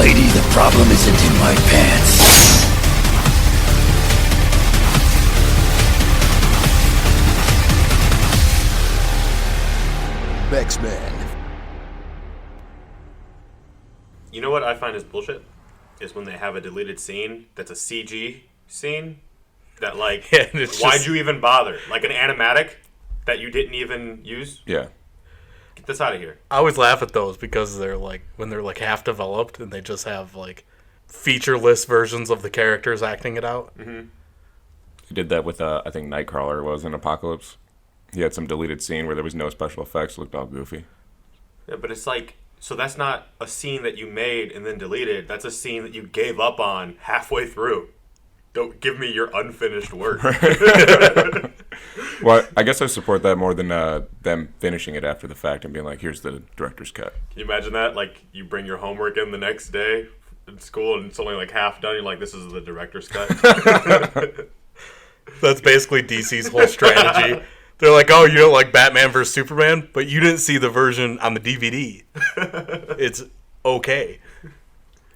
Lady, the problem isn't in my pants. Mex-Men. You know what I find is bullshit? Is when they have a deleted scene that's a CG scene that, like, why'd you even bother? Like an animatic that you didn't even use? Yeah. Get this out of here. I always laugh at those because they're like, when they're like half developed and they just have like featureless versions of the characters acting it out. Mm-hmm. He did that with, I think Nightcrawler was in Apocalypse. He had some deleted scene where there was no special effects, looked all goofy. Yeah, but it's like, so that's not a scene that you made and then deleted. That's a scene that you gave up on halfway through. Don't give me your unfinished work. Well, I guess I support that more than them finishing it after the fact and being like, here's the director's cut. Can you imagine that? Like, you bring your homework in the next day in school and it's only like half done. You're like, this is the director's cut. That's basically DC's whole strategy. They're like, oh, you don't like Batman vs. Superman, but you didn't see the version on the DVD. It's okay.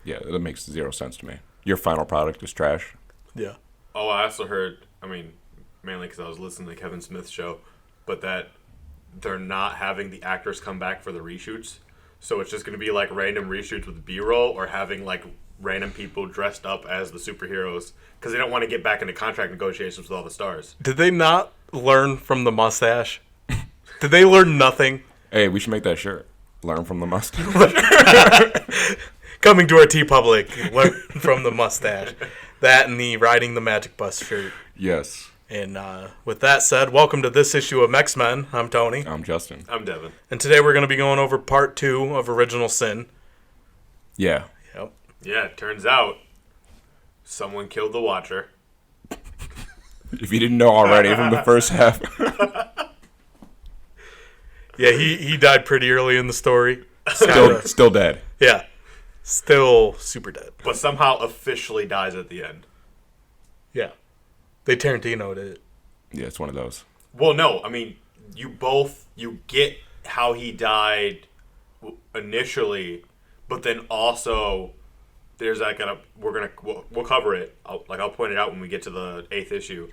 Yeah, that makes zero sense to me. Your final product is trash. Yeah. Oh, I also heard, I mean, mainly because I was listening to Kevin Smith's show, but that they're not having the actors come back for the reshoots. So it's just going to be like random reshoots with B-roll or having like random people dressed up as the superheroes because they don't want to get back into contract negotiations with all the stars. Did they not learn from the mustache? Did they learn nothing? Hey, we should make that shirt. Learn from the mustache. Coming to our TeePublic, learn from the mustache. That and the Riding the Magic Bus shirt. Yes. And with that said, welcome to this issue of Mex-Men. I'm Tony. I'm Justin. I'm Devin. And today we're going to be going over part 2 of Original Sin. Yeah. Yep. Yeah, it turns out someone killed the Watcher. If you didn't know already from the first half. Yeah, he died pretty early in the story. Still dead. Yeah. Still super dead. But somehow officially dies at the end. Yeah. They Tarantino'd it. Yeah, it's one of those. Well, no, I mean, you get how he died initially, but then also there's like we'll cover it. I'll point it out when we get to the 8th issue.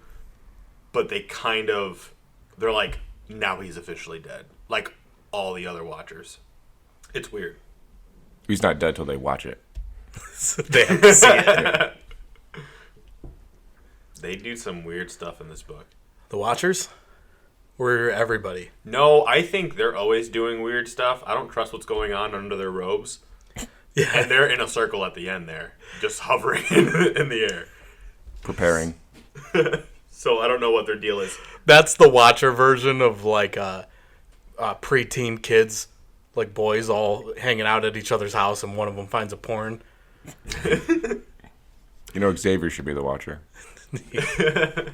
But they're like, now he's officially dead. Like all the other Watchers. It's weird. He's not dead till they watch it. They have to see it. They do some weird stuff in this book. The Watchers? Or everybody? No, I think they're always doing weird stuff. I don't trust what's going on under their robes. Yeah. And they're in a circle at the end there, just hovering in the air. Preparing. So I don't know what their deal is. That's the Watcher version of like preteen kids, like boys all hanging out at each other's house and one of them finds a porn. You know, Xavier should be the Watcher.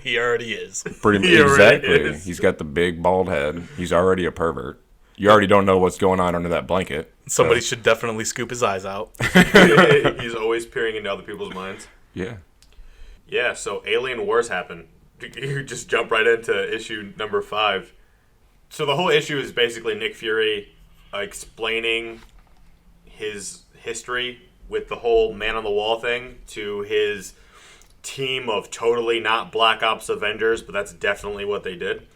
He already is. Exactly. He's got the big bald head. He's already a pervert. You already don't know what's going on under that blanket. Somebody should definitely scoop his eyes out. He's always peering into other people's minds. Yeah. Yeah, so Alien Wars happen. You just jump right into issue number 5. So the whole issue is basically Nick Fury explaining his history with the whole man on the wall thing to his team of totally not Black Ops Avengers, but that's definitely what they did.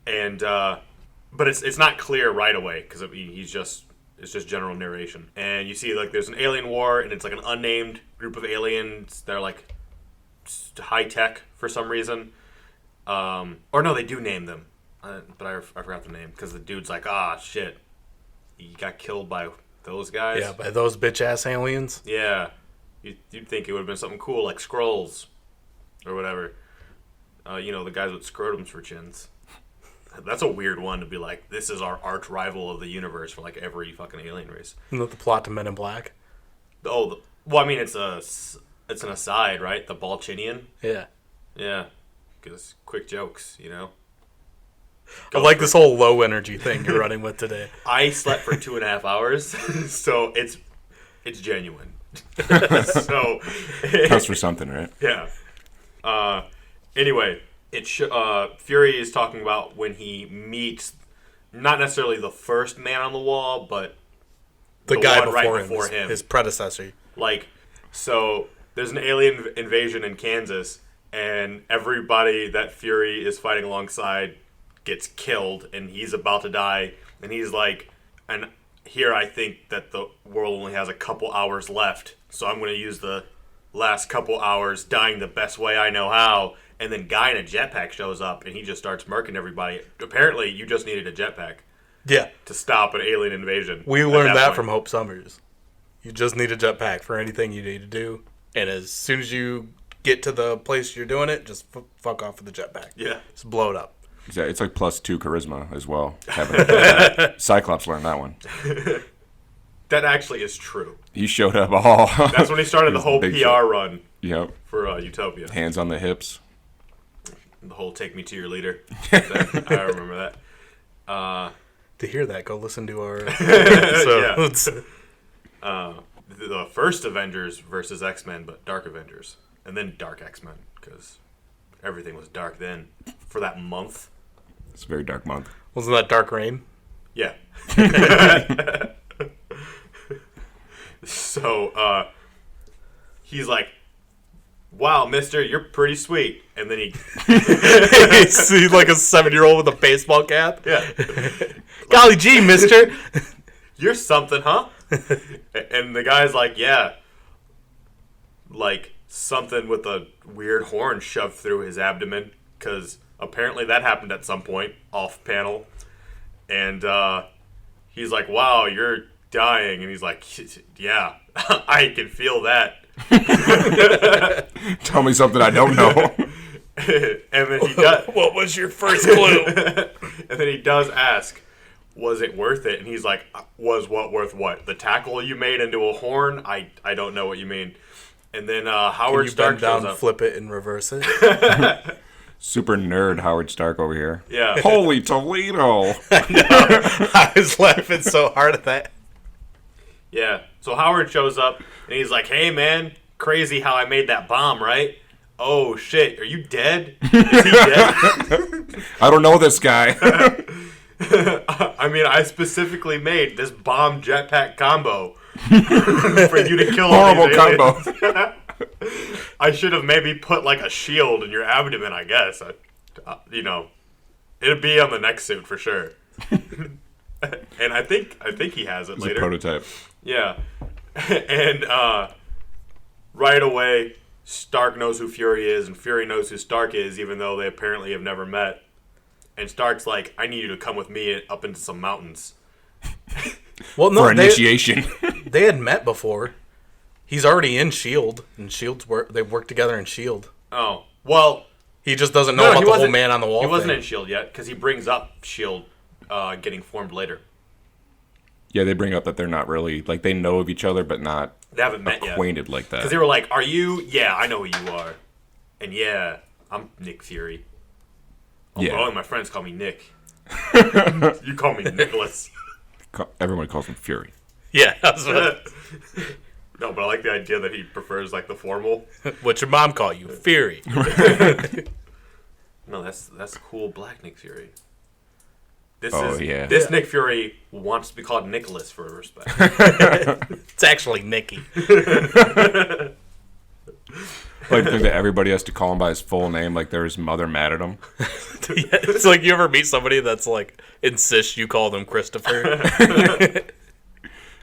And but it's not clear right away because it's just general narration. And you see like there's an alien war and it's like an unnamed group of aliens. They're like high tech for some reason. Or no, they do name them, but I forgot the name because the dude's like, shit, he got killed by those guys. Yeah, by those bitch ass aliens. Yeah. You'd think it would have been something cool like Skrulls or whatever. The guys with scrotums for chins. That's a weird one to be like, this is our arch rival of the universe for like every fucking alien race. Isn't that the plot to Men in Black? Well, I mean, it's an aside, right? The Balchinian. Yeah. Yeah. Because quick jokes, you know? I like this whole low energy thing you're running with today. I slept for 2.5 hours, so it's genuine. So Counts for something, right? Yeah. Anyway, Fury is talking about when he meets not necessarily the first man on the wall, but The guy one before, right before him. his predecessor. Like, so there's an alien invasion in Kansas, and everybody that Fury is fighting alongside gets killed, and he's about to die, and he's like, and here I think that the world only has a couple hours left, so I'm going to use the last couple hours dying the best way I know how. And then guy in a jetpack shows up, and he just starts murking everybody. Apparently, you just needed a jetpack. Yeah. To stop an alien invasion. We learned that from Hope Summers. You just need a jetpack for anything you need to do. And as soon as you get to the place you're doing it, just fuck off with the jetpack. Yeah. Just blow it up. Yeah, it's like +2 charisma as well. Cyclops learned that one. That actually is true. He showed up all. That's when he started the whole PR run. Yep. For Utopia. Hands on the hips. The whole "take me to your leader." I remember that. To hear that, go listen to our episodes. The first Avengers versus X-Men, but Dark Avengers, and then Dark X-Men, because everything was dark then for that month. It's a very dark month. Wasn't that Dark Reign? Yeah. So he's like, "Wow, mister, you're pretty sweet." And then he's like a 7-year-old with a baseball cap. Yeah. Golly gee, mister. You're something, huh? And the guy's like, "Yeah." Like something with a weird horn shoved through his abdomen, because apparently that happened at some point off panel. And he's like, "Wow, you're dying." And he's like, "Yeah, I can feel that." Tell me something I don't know. And then he does. What was your first clue? And then he does ask, "Was it worth it?" And he's like, "Was what worth what? The tackle you made into a horn? I don't know what you mean." And then Howard Stark shows up. Flip it, and reverse it. Super nerd Howard Stark over here. Yeah. Holy Toledo! I was laughing so hard at that. Yeah. So Howard shows up, and he's like, "Hey, man, crazy how I made that bomb, right? Oh, shit, are you dead? Is he dead?" I don't know this guy. I mean, I specifically made this bomb jetpack combo for you to kill all Horrible these aliens. combo. I should have maybe put like a shield in your abdomen, I guess. It'd be on the next suit for sure. And I think he has it It's later. a prototype. Yeah. And right away, Stark knows who Fury is, and Fury knows who Stark is, even though they apparently have never met. And Stark's like, "I need you to come with me up into some mountains." Well, no, For initiation. They had met before. He's already in S.H.I.E.L.D. and they've worked together in S.H.I.E.L.D. Oh, well... He just doesn't know about the whole man on the wall He wasn't thing. in S.H.I.E.L.D. yet, because he brings up S.H.I.E.L.D. Getting formed later. Yeah, they bring up that they're not really, like, they know of each other, but not They haven't met yet. acquainted like that. Because they were like, "Are you?" "Yeah, I know who you are." And yeah, I'm Nick Fury. Yeah. All my friends call me Nick. You call me Nicholas. Everyone calls him Fury. Yeah. That's No, but I like the idea that he prefers like the formal. What's your mom call you? Fury. No, that's cool black Nick Fury. This Nick Fury wants to be called Nicholas for respect. It's actually Nicky. Like, the thing that everybody has to call him by his full name, like they're his mother mad at him. Yeah, it's like you ever meet somebody that's like insists you call them Christopher.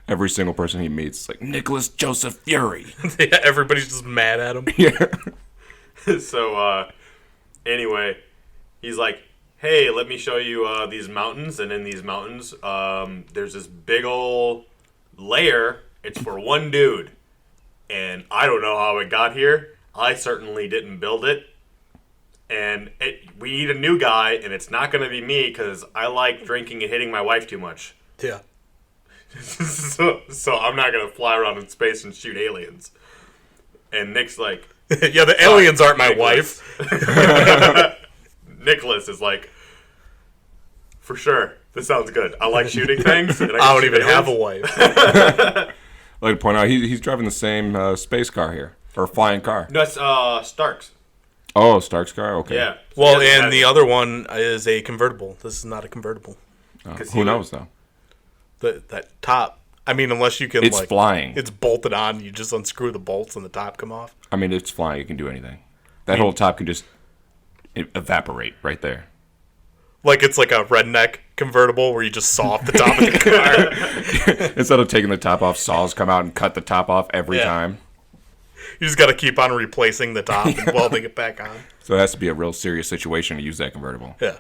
Every single person he meets is like, Nicholas Joseph Fury. Yeah, everybody's just mad at him. Yeah. So, anyway, he's like, "Hey, let me show you these mountains." And in these mountains, there's this big ol' lair. It's for one dude. And I don't know how it got here. I certainly didn't build it. And we need a new guy, and it's not going to be me because I like drinking and hitting my wife too much. Yeah. So I'm not going to fly around in space and shoot aliens. And Nick's like... Yeah, the aliens aren't my wife. Nicholas is like, "For sure, this sounds good. I like shooting things. And I don't even have a wife." I'd like to point out, he's driving the same space car here. Or flying car. No, it's Stark's. Oh, Stark's car? Okay. Yeah. Well, and the other one is a convertible. This is not a convertible. Who knows, though? That top I mean, unless you can, It's flying. It's bolted on. You just unscrew the bolts and the top come off. I mean, it's flying. You can do anything. That whole top can just evaporate right there. Like it's like a redneck convertible where you just saw off the top of the car. Instead of taking the top off, saws come out and cut the top off every time. You just got to keep on replacing the top and welding it back on. So it has to be a real serious situation to use that convertible. Yeah.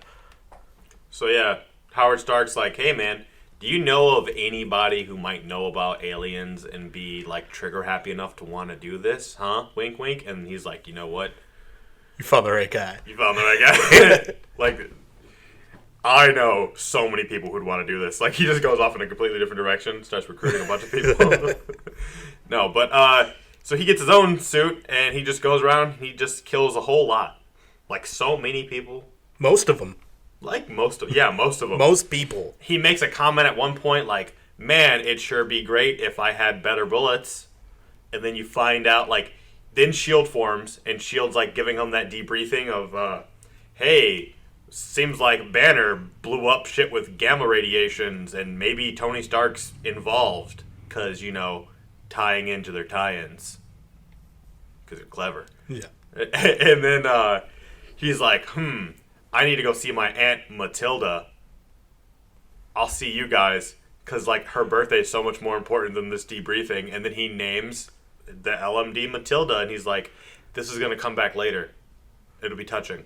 So yeah, Howard Stark's like, hey man, do you know of anybody who might know about aliens and be like trigger happy enough to want to do this? Huh? Wink, wink. And he's like, you know what? You found the right guy. You found the right guy. Like, I know so many people who'd want to do this. Like, he just goes off in a completely different direction, starts recruiting a bunch of people. No, but so he gets his own suit and he just goes around. He just kills a whole lot, like so many people. Most of them. Like most of them. Most people. He makes a comment at one point like, man, it'd sure be great if I had better bullets. And then you find out, like, then S.H.I.E.L.D. forms, and S.H.I.E.L.D.'s, like, giving him that debriefing of, hey, seems like Banner blew up shit with gamma radiations, and maybe Tony Stark's involved, because, you know, tying into their tie-ins. Because they're clever. Yeah. And then he's like, I need to go see my Aunt Matilda. I'll see you guys, because, like, her birthday is so much more important than this debriefing. And then he names the LMD Matilda, and he's like, this is going to come back later. It'll be touching.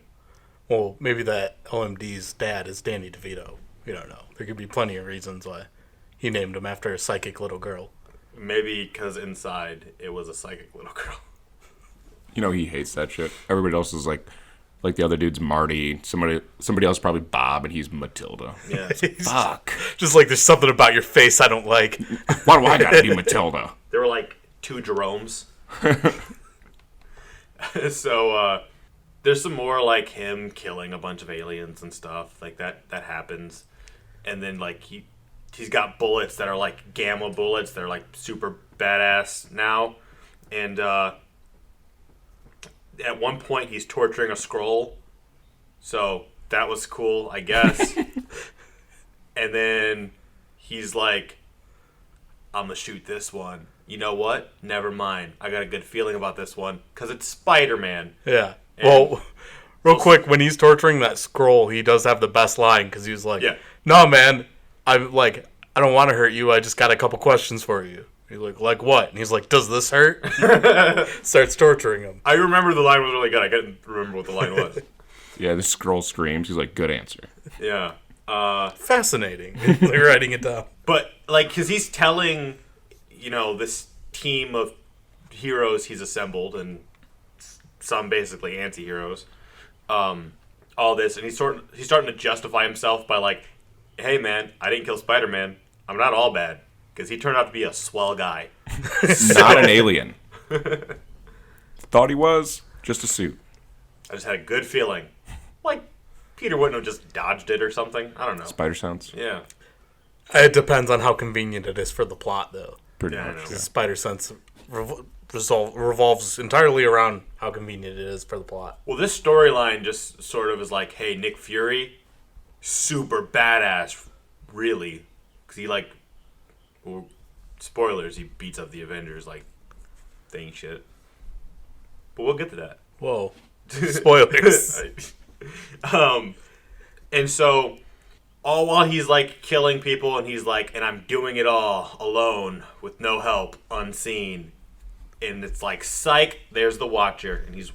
Well, maybe that LMD's dad is Danny DeVito. You don't know. There could be plenty of reasons why he named him after a psychic little girl. Maybe because inside it was a psychic little girl. You know, he hates that shit. Everybody else is like the other dude's Marty. Somebody else probably Bob, and he's Matilda. Yeah. Fuck. Just like there's something about your face I don't like. Why do I gotta be Matilda? There were like 2 Jeromes. So there's some more like him killing a bunch of aliens and stuff like that happens, and then like he's got bullets that are like gamma bullets. They're like super badass now, and at one point he's torturing a Skrull, so that was cool, I guess. And then he's like, I'm gonna shoot this one. You know what? Never mind. I got a good feeling about this one because it's Spider-Man. Yeah. And well, real quick, when he's torturing that Skrull, he does have the best line because he was like, no, man, I don't want to hurt you. I just got a couple questions for you. He's like what? And he's like, does this hurt? Starts torturing him. I remember the line was really good. I couldn't remember what the line was. Yeah, the Skrull screams. He's like, good answer. Yeah. Fascinating. Like writing it down. But, like, because he's telling, you know, this team of heroes he's assembled, and some basically anti-heroes, all this, and he's starting to justify himself by, like, hey, man, I didn't kill Spider-Man. I'm not all bad. Because he turned out to be a swell guy. Not an alien. Thought he was. Just a suit. I just had a good feeling. Like, Peter wouldn't have just dodged it or something. I don't know. Spider sense. Yeah. It depends on how convenient it is for the plot, though. Pretty Yeah, I much. know. Yeah. Spider sense revolves entirely around how convenient it is for the plot. Well, this storyline just sort of is like, hey, Nick Fury, super badass, really. Because he, like, well, spoilers, he beats up the Avengers like they ain't shit. But we'll get to that. Whoa. Spoilers. And so, all while he's, like, killing people, and he's like, and I'm doing it all alone, with no help, unseen. And it's like, psych, there's the Watcher, and he's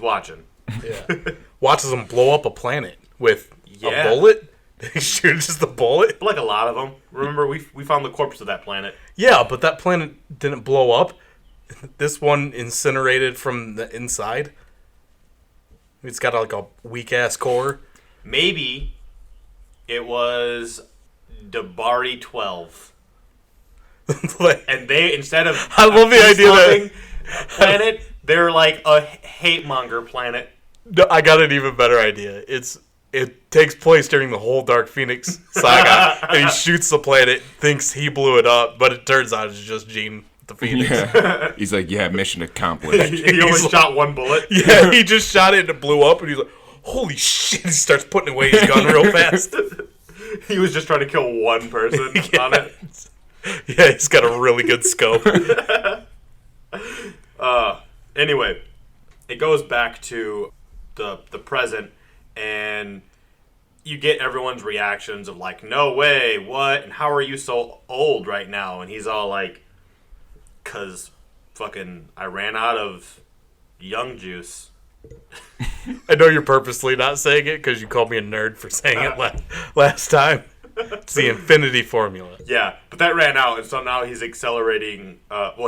watching. Yeah. Watches him blow up a planet with Yeah. a bullet. They shoot just the bullet. But like a lot of them. Remember, we found the corpse of that planet. Yeah, but that planet didn't blow up. This one incinerated from the inside. It's got like a weak ass core. Maybe it was Dabari 12. And they, instead of I love the idea that a planet, they're like a hate monger planet. No, I got an even better idea. It takes place during the whole Dark Phoenix saga, and he shoots the planet, thinks he blew it up, but it turns out it's just Jean the Phoenix. Yeah. He's like, yeah, mission accomplished. He only shot one bullet. Yeah, he just shot it and it blew up, and he's like, holy shit, he starts putting away his gun real fast. He was just trying to kill one person on it. Yeah, he's got a really good scope. Anyway, it goes back to the present, and you get everyone's reactions of like, no way, what, and how are you so old right now? And he's all like, cause fucking I ran out of young juice. I know you're purposely not saying it because you called me a nerd for saying it last time. It's the infinity formula. Yeah, but that ran out, and so now he's accelerating.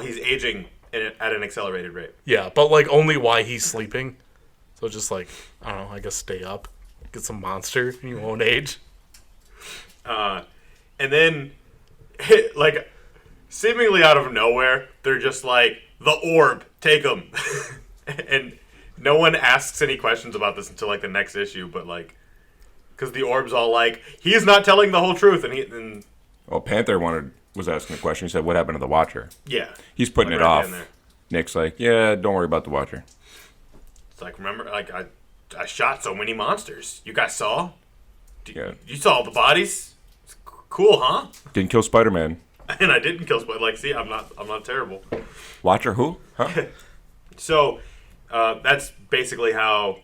He's aging at an accelerated rate. Yeah, but like only while he's sleeping. So just like, I don't know, I guess stay up, get some monster, and you won't age. And then, like, seemingly out of nowhere, they're just like, the orb, take him. And no one asks any questions about this until, like, the next issue, but, like, because the orb's all like, he's not telling the whole truth, and Well, Panther was asking a question. He said, what happened to the Watcher? yeah. He's putting Like, it right off. in there. Nick's like, yeah, don't worry about the Watcher. It's like, remember, like, I shot so many monsters. You guys saw? Yeah. You saw all the bodies? It's cool, huh? Didn't kill Spider-Man. And I didn't kill Spike. Like, see, I'm not terrible. Watcher who? Huh? So, that's basically how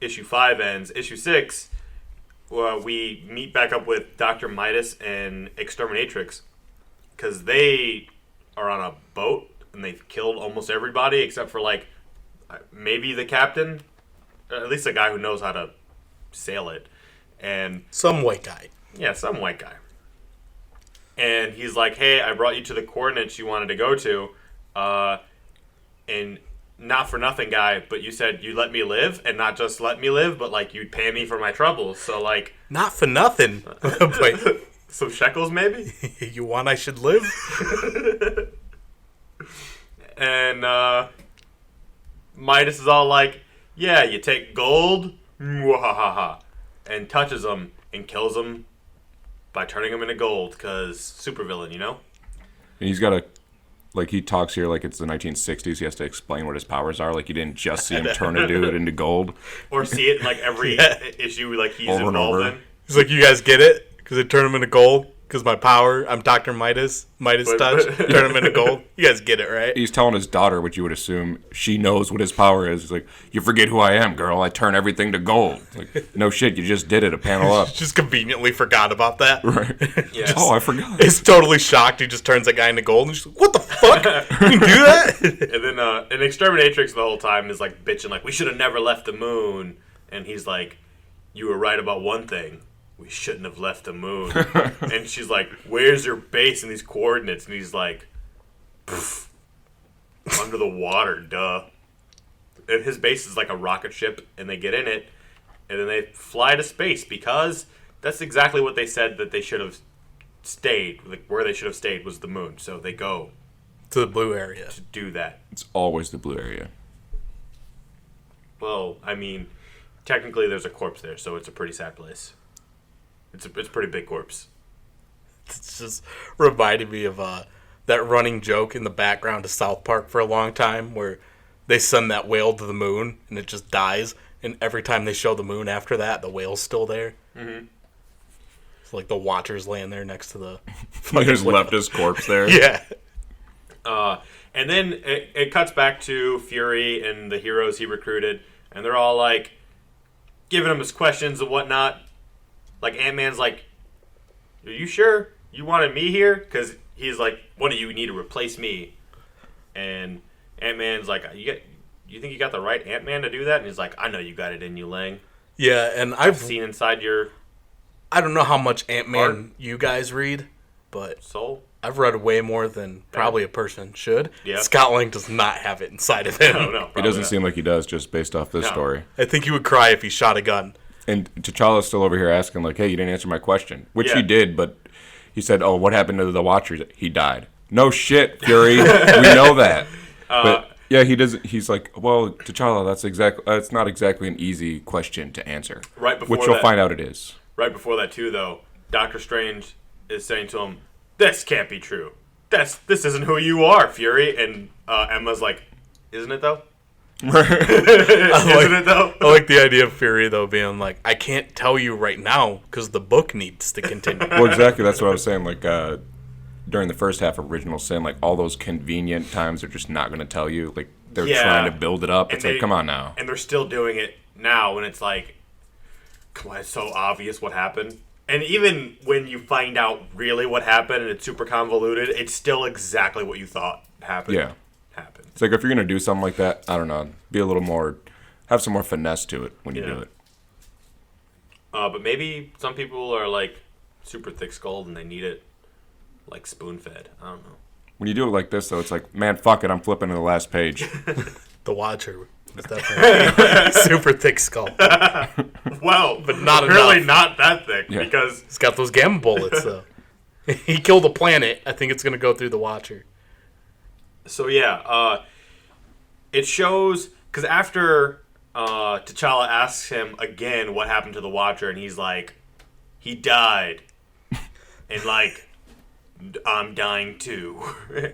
issue 5 ends. Issue 6, we meet back up with Dr. Midas and Exterminatrix, because they are on a boat, and they've killed almost everybody, except for, like, maybe the captain, at least a guy who knows how to sail it. And Some white guy. yeah, some white guy. And he's like, hey, I brought you to the coordinates you wanted to go to. And not for nothing, guy, but you said you'd let me live, and not just let me live, but, like, you'd pay me for my troubles. So, like... Not for nothing. But some shekels, maybe? you want I should live? And Midas is all like, yeah, you take gold, mwahaha, and touches him and kills him by turning him into gold, because supervillain, you know? And he's got he talks here like it's the 1960s. He has to explain what his powers are. Like, you didn't just see him turn a dude into gold. Or see it in, like, every issue, like, he's Over and involved over. in. He's like, you guys get it? Because it turned him into gold? Because my power, I'm Dr. Midas touch, turn him into gold. You guys get it, right? He's telling his daughter, which you would assume she knows what his power is. He's like, you forget who I am, girl. I turn everything to gold. Like, no shit, you just did it a panel up. Just conveniently forgot about that. Right. Yes. Oh, I forgot. Is totally shocked. He just turns that guy into gold. And she's like, what the fuck? You can do that? And then an Exterminatrix the whole time is, like, bitching, like, we should have never left the moon. And he's like, you were right about one thing. We shouldn't have left the moon. And she's like, where's your base in these coordinates? And he's like, under the water, duh. And his base is like a rocket ship, and they get in it, and then they fly to space, because that's exactly what they said that they should have stayed. Like, where they should have stayed was the moon. So they go To the blue area. to do that. It's always the blue area. Well, I mean, technically there's a corpse there, so it's a pretty sad place. It's a pretty big corpse. It's just reminded me of that running joke in the background of South Park for a long time where they send that whale to the moon and it just dies. And every time they show the moon after that, the whale's still there. Mm-hmm. It's like the Watcher's laying there next to the... He just left his corpse there. Yeah. And then it cuts back to Fury and the heroes he recruited, and they're all, like, giving him his questions and whatnot. Like, Ant-Man's like, are you sure you wanted me here? Because he's like, one of you need to replace me. And Ant-Man's like, you think you got the right Ant-Man to do that? And he's like, I know you got it in you, Lang. Yeah, and I've seen inside your I don't know how much Ant-Man Art? you guys read, but soul. I've read way more than probably a person should. Yeah. Scott Lang does not have it inside of him. No, It doesn't seem like he does, just based off this No. story. I think he would cry if he shot a gun. And T'Challa's still over here asking, like, hey, you didn't answer my question. Which Yeah. he did, but he said, oh, what happened to the Watchers? He died. No shit, Fury. We know that. But yeah, he doesn't. He's like, well, T'Challa, that's not exactly an easy question to answer. Right before which you'll that- find out it is. Right before that, too, though, Doctor Strange is saying to him, this can't be true. This isn't who you are, Fury. And Emma's like, isn't it, though? Isn't it, though? I like the idea of Fury, though, being like, I can't tell you right now because the book needs to continue. Well, exactly. That's what I was saying. Like, during the first half of Original Sin, like all those convenient times they're just not going to tell you. Like they're trying to build it up. It's like, come on now. And they're still doing it now when it's like, come on, it's so obvious what happened. And even when you find out really what happened and it's super convoluted, it's still exactly what you thought happened. Yeah. Happened. It's like if you're going to do something like that, I don't know, be a little more, have some more finesse to it when you do it. But maybe some people are like super thick-skulled and they need it like spoon-fed. I don't know. When you do it like this, though, it's like, man, fuck it, I'm flipping to the last page. The Watcher is definitely super thick skull. Well, but not really enough. not that thick because He's got those gamma bullets, though. He killed a planet. I think it's going to go through the Watcher. So, it shows, because after T'Challa asks him again what happened to the Watcher, and he's like, he died. And, like, I'm dying too.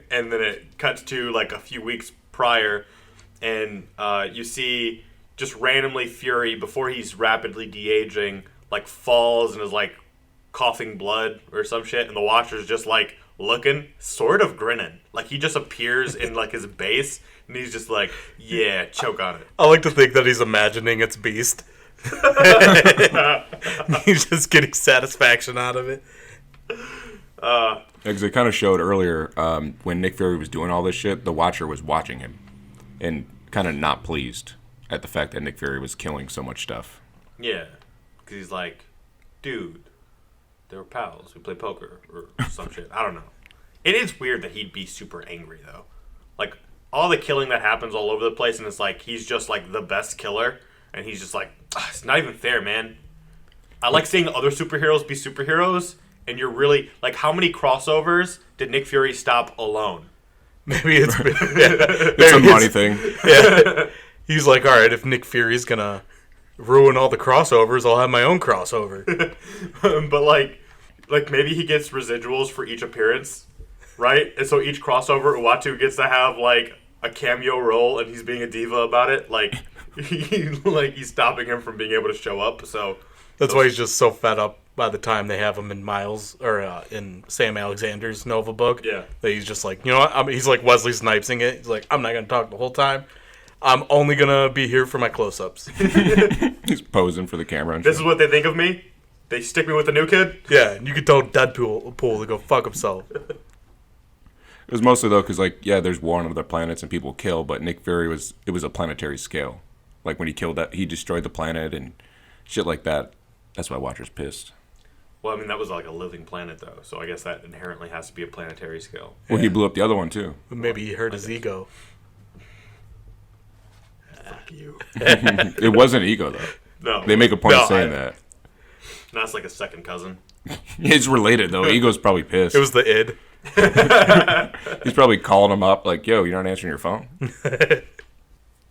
And then it cuts to, like, a few weeks prior, and you see just randomly Fury, before he's rapidly de-aging, like, falls and is, like, coughing blood or some shit, and the Watcher's just, like, looking, sort of grinning. Like, he just appears in, like, his base, and he's just like, yeah, choke on it. I like to think that he's imagining it's Beast. He's just getting satisfaction out of it. Because it kind of showed earlier when Nick Fury was doing all this shit, the Watcher was watching him and kind of not pleased at the fact that Nick Fury was killing so much stuff. Yeah, because he's like, dude, they were pals. We played poker or some shit. I don't know. It is weird that he'd be super angry, though. Like, all the killing that happens all over the place, and it's like, he's just, like, the best killer, and he's just like, it's not even fair, man. I like seeing other superheroes be superheroes, and you're really, like, how many crossovers did Nick Fury stop alone? Maybe it's It's a money thing. Yeah. He's like, all right, if Nick Fury's going to ruin all the crossovers, I'll have my own crossover. But, like maybe he gets residuals for each appearance, right? And so each crossover, Uatu gets to have, like, a cameo role, and he's being a diva about it. Like, he's stopping him from being able to show up, so... That's why he's just so fed up by the time they have him in Miles, or in Sam Alexander's Nova book. Yeah. That he's just like, you know what? He's like Wesley Snipesing it. He's like, I'm not going to talk the whole time. I'm only going to be here for my close-ups. He's posing for the camera. And This shit. is what they think of me? They stick me with the new kid? Yeah, and you could tell Deadpool to go fuck himself. It was mostly, though, because, like, yeah, there's war on other planets and people kill, but Nick Fury it was a planetary scale. Like, when he killed that, he destroyed the planet and shit like that. That's why Watcher's pissed. Well, I mean, that was like a living planet, though, so I guess that inherently has to be a planetary scale. Well, he blew up the other one, too. Maybe he hurt his ego. Fuck you. It wasn't ego, though. No. They make a point of saying that. No, it's like a second cousin. It's related, though. Ego's probably pissed. It was the id. He's probably calling him up like, yo, you're not answering your phone?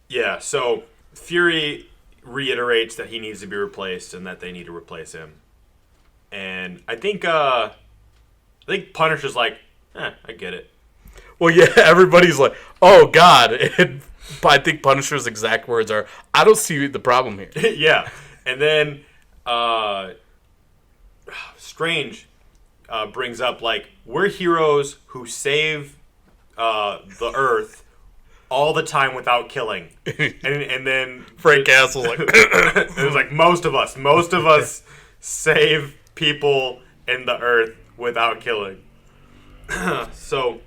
Yeah, so Fury reiterates that he needs to be replaced and that they need to replace him. And I think Punisher's like, I get it. Well, yeah, everybody's like, oh, God. And I think Punisher's exact words are, I don't see the problem here. Yeah. And then Strange brings up, like, we're heroes who save the Earth all the time without killing. And then Frank Castle's like, it was like, most of us save people in the Earth without killing. So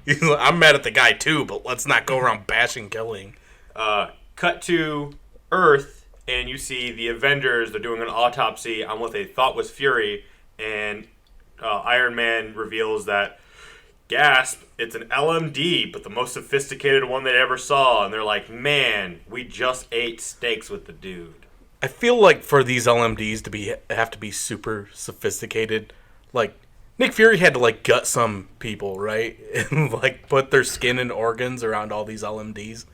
he's like, I'm mad at the guy too, but let's not go around bashing killing. Cut to Earth, and you see the Avengers. They're doing an autopsy on what they thought was Fury, and Iron Man reveals that, gasp, it's an LMD, but the most sophisticated one they ever saw. And they're like, man, we just ate steaks with the dude. I feel like for these LMDs have to be super sophisticated, like Nick Fury had to like gut some people, right? And like put their skin and organs around all these LMDs.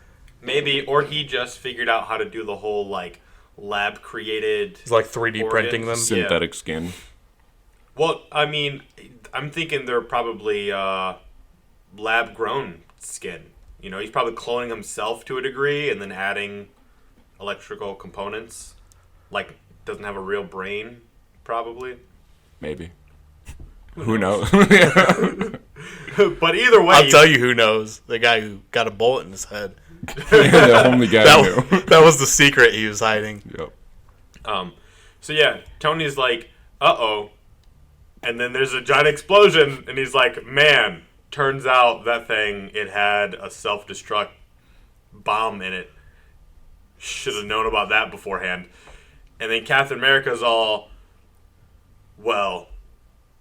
Maybe, or he just figured out how to do the whole like lab created. He's like 3D printing them. Synthetic skin. Well, I mean, I'm thinking they're probably lab grown skin. You know, he's probably cloning himself to a degree and then adding electrical components. Like, doesn't have a real brain, probably. Maybe. Who knows? But either way, I'll tell you who knows. The guy who got a bullet in his head. The only guy who knew. That was the secret he was hiding. Yep. So yeah, Tony's like, uh-oh. And then there's a giant explosion, and he's like, man, turns out that thing, it had a self-destruct bomb in it. Should have known about that beforehand. And then Captain America's all, well,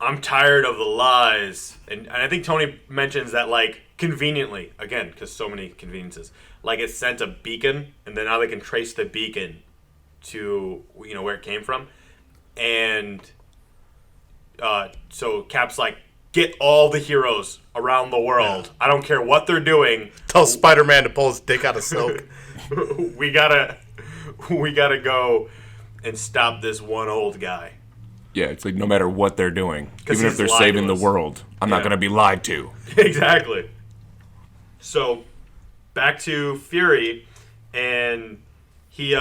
I'm tired of the lies. And I think Tony mentions that, like, conveniently, again, because so many conveniences, like it sent a beacon, and then now they can trace the beacon to, you know, where it came from. And so Cap's like, get all the heroes around the world. I don't care what they're doing. Tell Spider-Man to pull his dick out of silk. we gotta go and stop this one old guy. Yeah, it's like no matter what they're doing, even if he's they're lied saving to the us. world, I'm not going to be lied to. Exactly. So, back to Fury, and he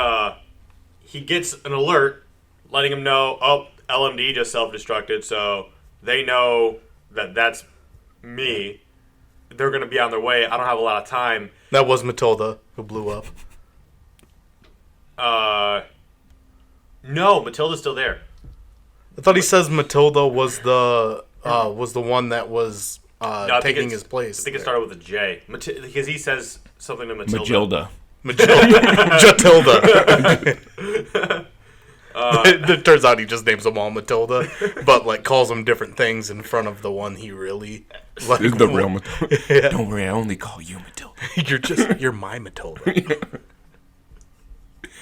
gets an alert letting him know, oh, LMD just self-destructed, so they know that that's me. They're going to be on their way. I don't have a lot of time. That was Matilda who blew up. No, Matilda's still there. I thought he says Matilda was the one that was No, I think taking it's- his place. I think it started with a J. Because he says something to Matilda. Magilda. Jatilda. It turns out he just names them all Matilda, but like calls them different things in front of the one he really like. This is the real Matilda. Yeah. Don't worry, I only call you Matilda. You're my Matilda.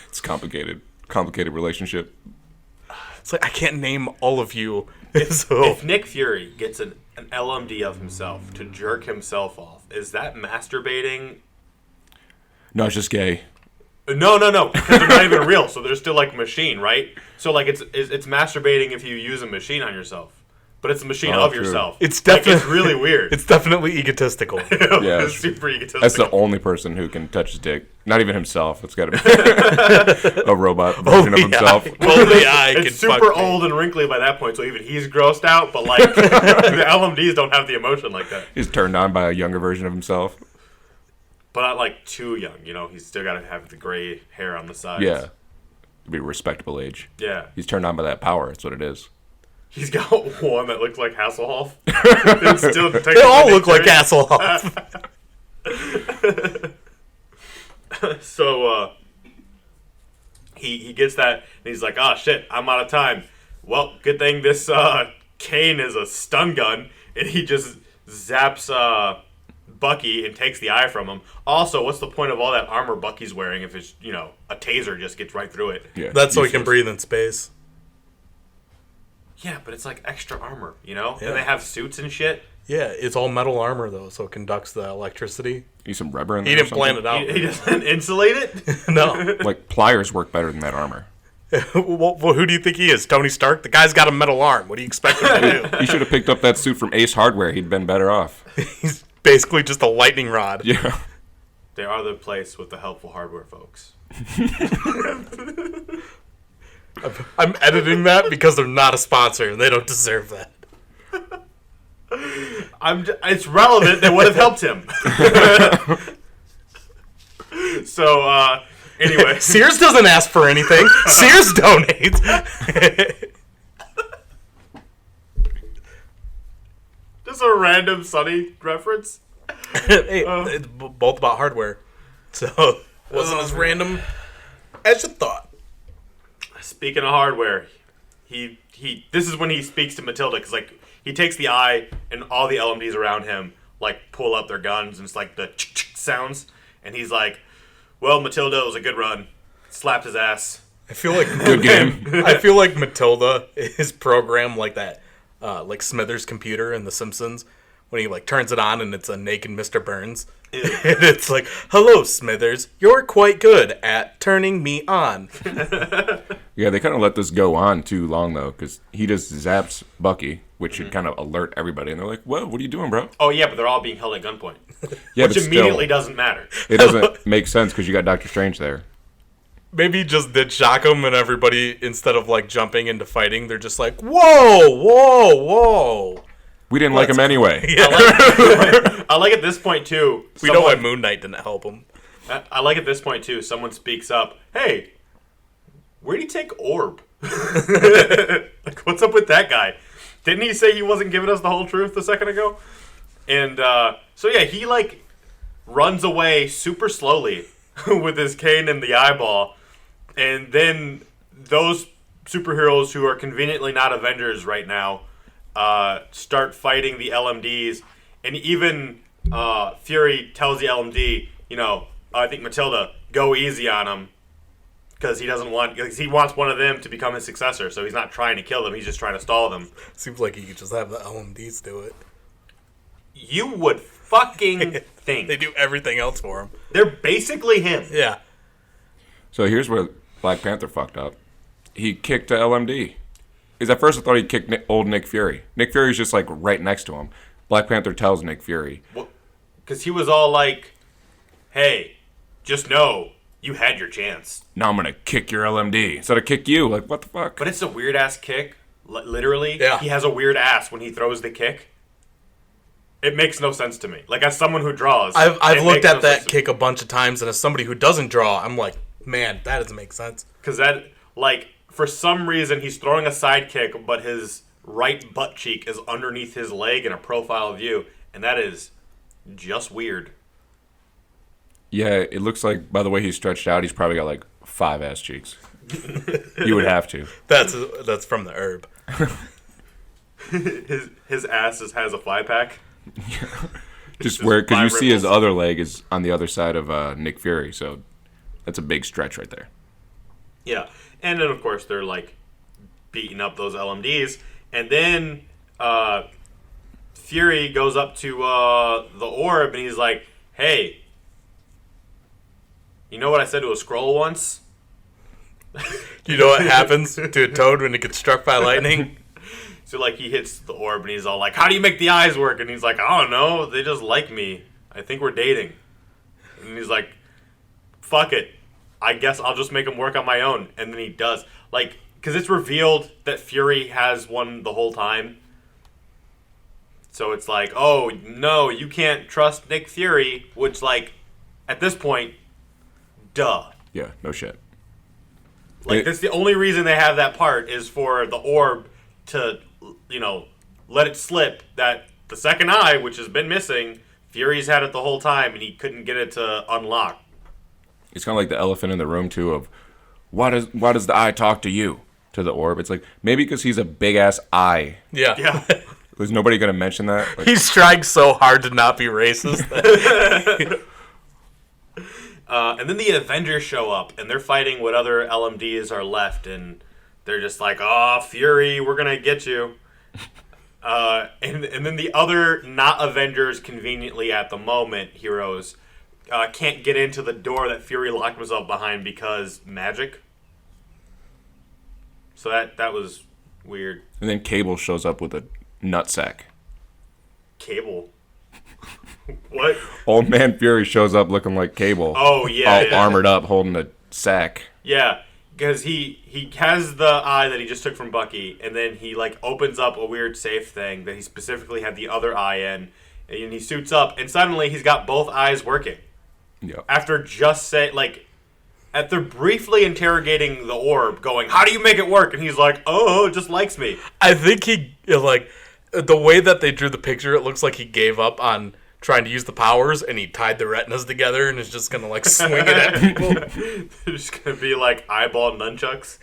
It's complicated. Complicated relationship. It's like I can't name all of you. If Nick Fury gets an LMD of himself to jerk himself off, is that masturbating? No, it's just gay. No, because they're not even real, so they're still like machine, right? So like it's masturbating if you use a machine on yourself, but it's a machine of true. yourself. It's like, definitely it's really weird. It's definitely egotistical. Yeah, It's super egotistical. That's the only person who can touch his dick. Not even himself. It's got to be a robot version of himself. Only I can It's super fuck old and wrinkly by that point, so even he's grossed out. But like the LMDs don't have the emotion like that. He's turned on by a younger version of himself. But not like too young, you know. He's still got to have the gray hair on the sides. Yeah. To be a respectable age. Yeah. He's turned on by that power. That's what it is. He's got one that looks like Hasselhoff. It's still They all look like Hasselhoff. So he gets that, and he's like, "Oh shit, I'm out of time." Well, good thing this cane is a stun gun, and he just zaps Bucky and takes the eye from him. Also, what's the point of all that armor Bucky's wearing if it's, you know, a taser just gets right through it? Yeah. That's so he can useless. breathe in space. Yeah, but it's like extra armor, you know? Yeah. And they have suits and shit. Yeah, it's all metal armor though, so it conducts the electricity. Need some rubber in there. He or didn't plan something? it out. He doesn't insulate it? No. Like pliers work better than that armor. Well, who do you think he is? Tony Stark? The guy's got a metal arm. What do you expect him to do? He should have picked up that suit from Ace Hardware. He'd been better off. He's basically just a lightning rod. Yeah. They are the place with the helpful hardware, folks. I'm editing that because they're not a sponsor and they don't deserve that. It's relevant. That would have helped him. So, anyway. Sears doesn't ask for anything. Sears donates. Just a random Sunny reference. Hey, it's both about hardware. So, wasn't as random as you thought. Speaking of hardware, this is when he speaks to Matilda, because like he takes the eye and all the LMDs around him like pull up their guns and it's like the sounds, and he's like, "Well, Matilda, it was a good run." Slapped his ass. I feel like Good game. I feel like Matilda is programmed like that, like Smithers' computer in The Simpsons, when he like turns it on and it's a naked Mr. Burns. And it's like, "Hello, Smithers. You're quite good at turning me on." Yeah, they kind of let this go on too long, though, because he just zaps Bucky, which should kind of alert everybody. And they're like, "Whoa, what are you doing, bro?" Oh yeah, but they're all being held at gunpoint, Yeah, which but immediately still, doesn't matter. it doesn't make sense because you got Doctor Strange there. maybe he just did shock him, and everybody, instead of like jumping into fighting, they're just like, whoa, whoa, whoa. We didn't like him anyway. Yeah. I like at this point too. We know why Moon Knight didn't help him. I like at this point too. Someone speaks up. Hey, where'd he take Orb? Like, what's up with that guy? Didn't he say he wasn't giving us the whole truth a second ago? And so yeah, he like runs away super slowly with his cane and the eyeball, and then those superheroes who are conveniently not Avengers right now start fighting the LMDs, and even Fury tells the LMD, I think Matilda, go easy on him, because he wants one of them to become his successor, so he's not trying to kill them, he's just trying to stall them. Seems like he could just have the LMDs do it. You would fucking think. They do everything else for him. They're basically him. Yeah. So here's where Black Panther fucked up. He kicked a LMD. Because at first I thought he kicked old Nick Fury. Nick Fury's just like right next to him. Black Panther tells Nick Fury. Because he was all like, hey, just know you had your chance. Now I'm going to kick your LMD instead of kick you. Like, what the fuck? But it's a weird ass kick. Literally. Yeah. He has a weird ass when he throws the kick. It makes no sense to me. Like, as someone who draws, I've looked at that kick a bunch of times, and as somebody who doesn't draw, I'm like, man, that doesn't make sense. Because that, like, for some reason, he's throwing a side kick, but his right butt cheek is underneath his leg in a profile view, and that is just weird. Yeah, it looks like, by the way he's stretched out, he's probably got like 5 ass cheeks. You would have to. That's from the herb. His ass has a fly pack. Just where, because you see his other leg is on the other side of Nick Fury, so that's a big stretch right there. Yeah, and then of course they're like beating up those LMDs, and then Fury goes up to the orb and he's like, "Hey, you know what I said to a Skrull once?" You know what happens to a toad when it gets struck by lightning? So, like, he hits the orb, and he's all like, how do you make the eyes work? And he's like, I don't know. They just like me. I think we're dating. And he's like, fuck it. I guess I'll just make them work on my own. And then he does. Like, because it's revealed that Fury has one the whole time. So it's like, oh, no, you can't trust Nick Fury. Which, like, at this point, duh. Yeah, no shit. Like, that's the only reason they have that part is for the orb to, let it slip that the second eye, which has been missing, Fury's had it the whole time, and he couldn't get it to unlock. It's kind of like the elephant in the room, too, of why does the eye talk to you, to the orb? It's like, maybe because he's a big-ass eye. Yeah. There's nobody going to mention that? Like, He's trying so hard to not be racist. And then the Avengers show up, and they're fighting what other LMDs are left, and they're just like, oh, Fury, we're going to get you. And then the other not Avengers, conveniently at the moment, heroes, can't get into the door that Fury locked himself behind because magic. So that was weird. and then Cable shows up with a nutsack. Cable? What? Old Man Fury shows up looking like Cable. Oh, yeah. All armored up, holding a sack. Yeah, because he has the eye that he just took from Bucky, and then he like opens up a weird safe thing that he specifically had the other eye in, and he suits up, and suddenly he's got both eyes working. Yeah. After briefly interrogating the orb, going, "How do you make it work?" And he's like, "Oh, it just likes me." I think he, like, the way that they drew the picture, it looks like he gave up on trying to use the powers, and he tied the retinas together and is just going to, like, swing it at people. They're just going to be, like, eyeball nunchucks.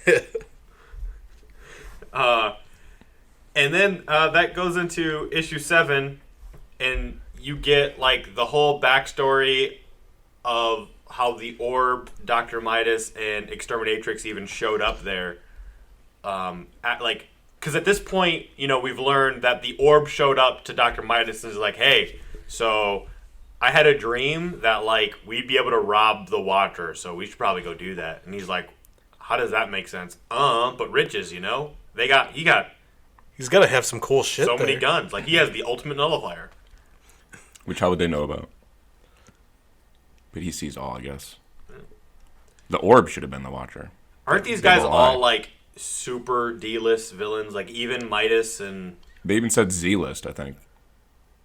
And then that goes into issue 7, and you get, like, the whole backstory of how the orb, Dr. Midas, and Exterminatrix even showed up there. Because at this point, we've learned that the orb showed up to Dr. Midas and is like, hey, so I had a dream that, like, we'd be able to rob the Watcher, so we should probably go do that. And he's like, how does that make sense? But riches, He's got to have some cool shit so there. many guns. Like, he has the ultimate nullifier. Which, how would they know about? But he sees all, I guess. The orb should have been the Watcher. Aren't these guys all like super D-list villains? Like even Midas and They even said Z-list, I think.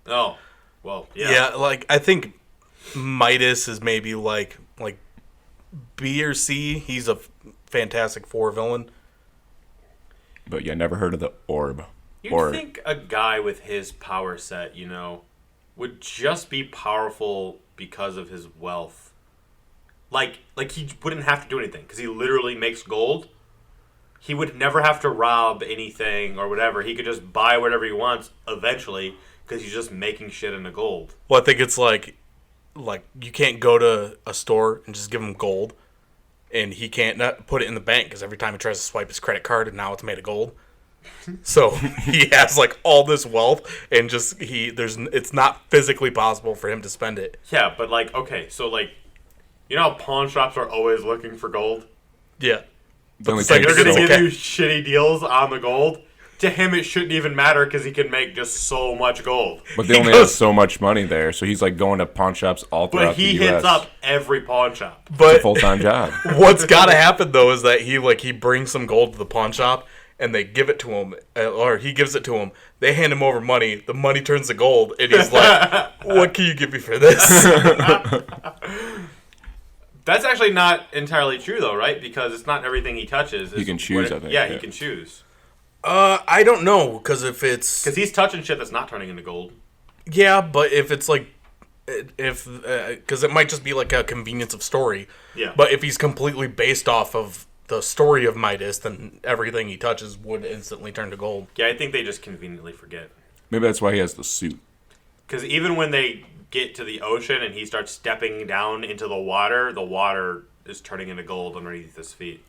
oh, well, yeah. Yeah, like I think Midas is maybe like B or C. He's a Fantastic Four villain. But yeah, never heard of the orb. You'd think a guy with his power set, would just be powerful because of his wealth. Like he wouldn't have to do anything because he literally makes gold. He would never have to rob anything or whatever. He could just buy whatever he wants eventually because he's just making shit into gold. Well, I think it's like you can't go to a store and just give him gold, and he can't not put it in the bank because every time he tries to swipe his credit card, and now it's made of gold. So he has like all this wealth, and just it's not physically possible for him to spend it. Yeah, but like okay, so like you know how pawn shops are always looking for gold? Yeah. They're They're going to give you shitty deals on the gold. To him, it shouldn't even matter because he can make just so much gold. But they only have so much money there, so he's like going to pawn shops all throughout But he the US. hits up every pawn shop. It's a But full-time job. what's got to happen though is that he brings some gold to the pawn shop, and they give it to him, or he gives it to him. They hand him over money. The money turns to gold, and he's like, "What can you give me for this?" That's actually not entirely true, though, right? Because it's not everything he touches. He can choose, I think. Yeah, he can choose. I don't know, because if it's Because he's touching shit that's not turning into gold. yeah, but if it's like because it might just be like a convenience of story. Yeah. But if he's completely based off of the story of Midas, then everything he touches would instantly turn to gold. Yeah, I think they just conveniently forget. Maybe that's why he has the suit. Because even when they get to the ocean and he starts stepping down into the water is turning into gold underneath his feet.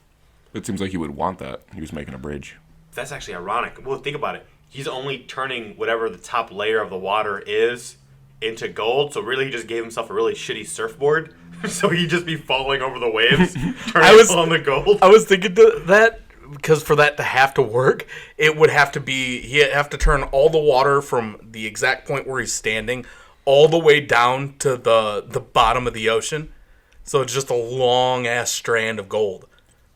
It seems like he would want that. He was making a bridge. That's actually ironic. Well, think about it. He's only turning whatever the top layer of the water is into gold, so really he just gave himself a really shitty surfboard. So he'd just be falling over the waves, turning on the gold. I was thinking that because for that to have to work, it would have to be he'd have to turn all the water from the exact point where he's standing all the way down to the bottom of the ocean. So it's just a long ass strand of gold.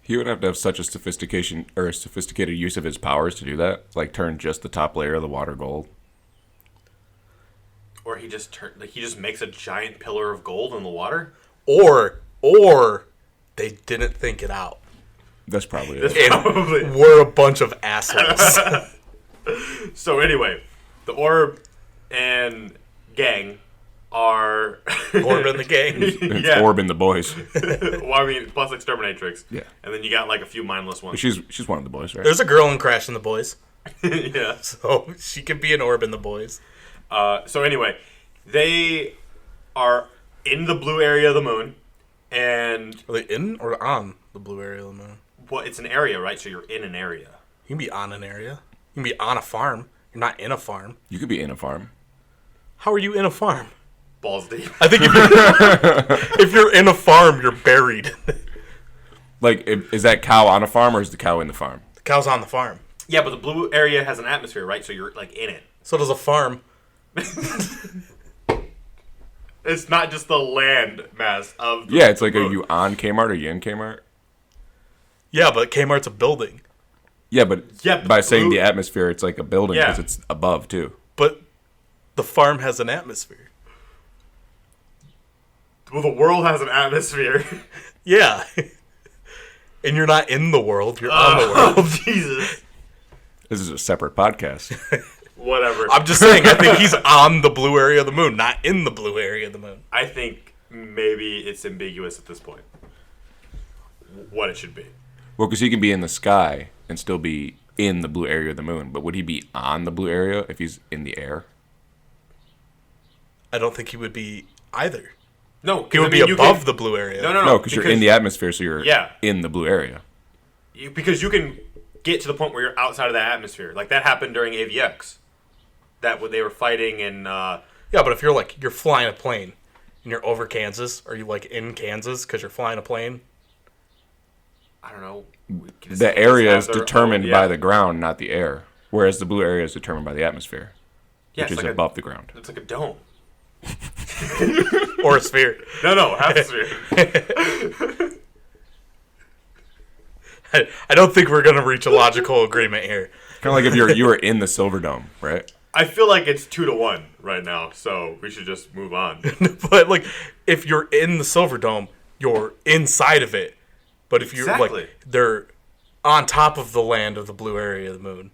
He would have to have such a sophisticated use of his powers to do that, like turn just the top layer of the water gold. Or he just makes a giant pillar of gold in the water. Or they didn't think it out. That's probably it. And we're a bunch of assholes. So anyway, the orb and gang are Orb and the gang. It's Yeah. Orb and the boys. Well, I mean, plus Exterminatrix. Yeah. And then you got like a few mindless ones. She's one of the boys, right? There's a girl in Crash and the Boys. Yeah. So she could be an Orb in the Boys. So anyway, they are in the blue area of the moon, and Are they in or on the blue area of the moon? well, it's an area, right? So you're in an area. You can be on an area. You can be on a farm. You're not in a farm. You could be in a farm. How are you in a farm? Balls deep. I think if you're in a farm, you're buried. Like, is that cow on a farm or is the cow in the farm? The cow's on the farm. Yeah, but the blue area has an atmosphere, right? So you're like in it. So does a farm. It's not just the land mass of. Yeah, it's like, are you on Kmart or are you in Kmart? Yeah, but Kmart's a building. Yeah, but Yeah, but by the saying blue- the atmosphere, it's like a building Yeah. because it's above, too. But the farm has an atmosphere. Well, the world has an atmosphere. Yeah. And you're not in the world, you're on the world. Oh, Jesus. This is a separate podcast. Whatever. I'm just saying, I think he's on the blue area of the moon, not in the blue area of the moon. I think maybe it's ambiguous at this point. What it should be. Well, because he can be in the sky and still be in the blue area of the moon. But would he be on the blue area if he's in the air? I don't think he would be either. No, He would be above the blue area. No, No, because you're in the atmosphere, so you're Yeah. in the blue area. Because you can get to the point where you're outside of that atmosphere. Like that happened during AVX. That what they were fighting in. Yeah, but if you're flying a plane and you're over Kansas, are you like in Kansas because you're flying a plane? I don't know. The area is determined by the ground, not the air. Whereas the blue area is determined by the atmosphere, which is like above the ground. It's like a dome. Or a sphere? No, half a sphere. I don't think we're gonna reach a logical agreement here. Kind of like if you were in the Silver Dome, right? I feel like it's 2-1 right now, so we should just move on. But like, if you're in the Silver Dome, you're inside of it. But if you're like, they're on top of the land of the blue area of the moon.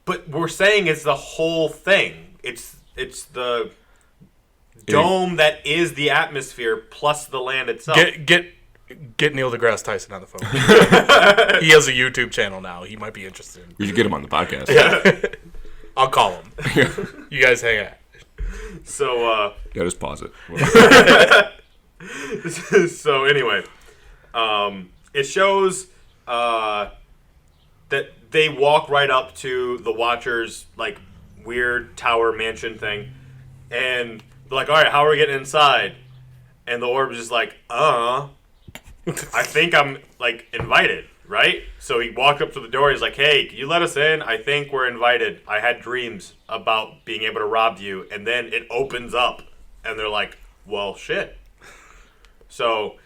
But we're saying it's the whole thing. It's the dome that is the atmosphere plus the land itself. Get Neil deGrasse Tyson on the phone. He has a YouTube channel now. He might be interested. We should get him on the podcast. Yeah. I'll call him. You guys hang out. So, yeah, just pause it. So anyway, it shows that they walk right up to the Watcher's like weird tower mansion thing, and they're like, "All right, how are we getting inside?" And the orb's just like, I think I'm like invited, right? So he walked up to the door. He's like, "Hey, can you let us in? I think we're invited. I had dreams about being able to rob you." And then it opens up, and they're like, "Well, shit." So,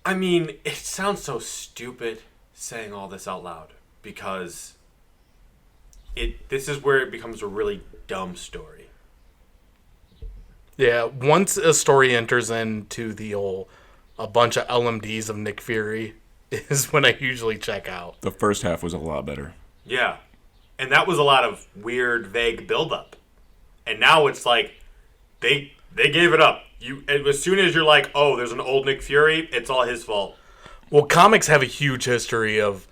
I mean, it sounds so stupid saying all this out loud because this is where it becomes a really dumb story. Yeah, once a story enters into a bunch of LMDs of Nick Fury is when I usually check out. The first half was a lot better. Yeah. And that was a lot of weird, vague buildup. And now it's like, they gave it up. As soon as you're like, oh, there's an old Nick Fury, it's all his fault. Well, comics have a huge history of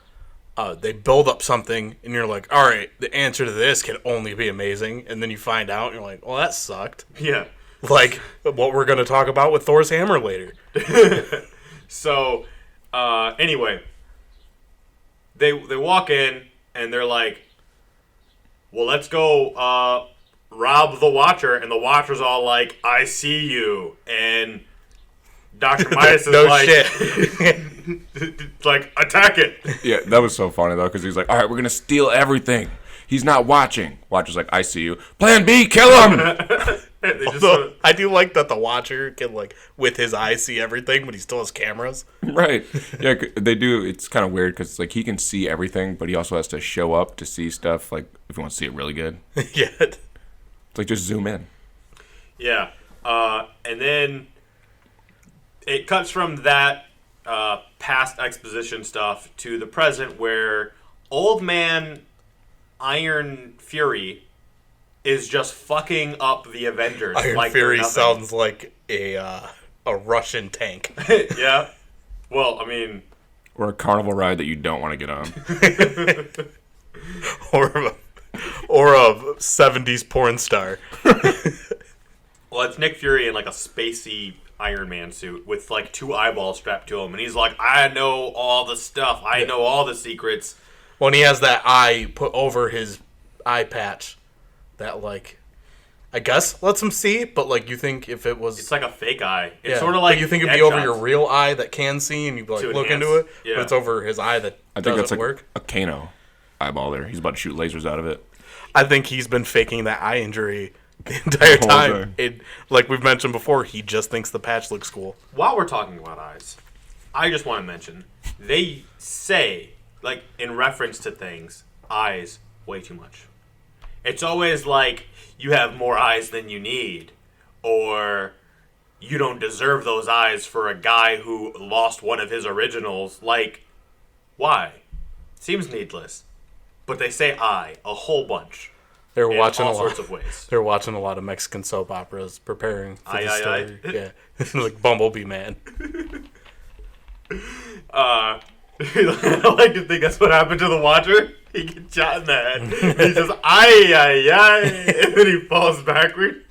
they build up something, and you're like, all right, the answer to this can only be amazing. And then you find out, and you're like, well, that sucked. Yeah. Like what we're going to talk about with Thor's hammer later. So, anyway, they walk in, and they're like, well, let's go rob the Watcher. And the Watcher's all like, I see you. And Dr. Midas is no like, shit. like, attack it. Yeah, that was so funny, though, because he's like, all right, we're going to steal everything. He's not watching. Watcher's like, I see you. Plan B, kill him! Although, I do like that the Watcher can, like, with his eyes see everything, but he still has cameras. Right. Yeah, they do. It's kind of weird because, like, he can see everything, but he also has to show up to see stuff, like, if he wants to see it really good. Yeah. It's like, just zoom in. Yeah. And then it cuts from that past exposition stuff to the present where old man Iron Fury is just fucking up the Avengers. Iron Fury sounds like a Russian tank. Yeah. Well, I mean... Or a carnival ride that you don't want to get on. or a 70s porn star. Well, it's Nick Fury in like a spacey Iron Man suit with like 2 eyeballs strapped to him. And he's like, I know all the stuff. I know all the secrets. When he has that eye put over his eye patch. That, like, I guess lets him see, but, like, you think if it was... It's like a fake eye. It's sort of like... you think it'd be over your real eye that can see, and you'd, like, look into it, yeah. but it's over his eye that I think that's like work. a Kano eyeball there. He's about to shoot lasers out of it. I think he's been faking that eye injury the entire time. Like we've mentioned before, he just thinks the patch looks cool. While we're talking about eyes, I just want to mention, they say, like, in reference to things, eyes way too much. It's always like, you have more eyes than you need, or you don't deserve those eyes for a guy who lost one of his originals. Like, why? Seems needless. But they say I a whole bunch. They're watching all sorts of ways. They're watching a lot of Mexican soap operas, preparing for the story. Aye. Yeah, like Bumblebee Man. I like to think that's what happened to the Watcher. He gets shot in the head. He says, ay, and then he falls backward.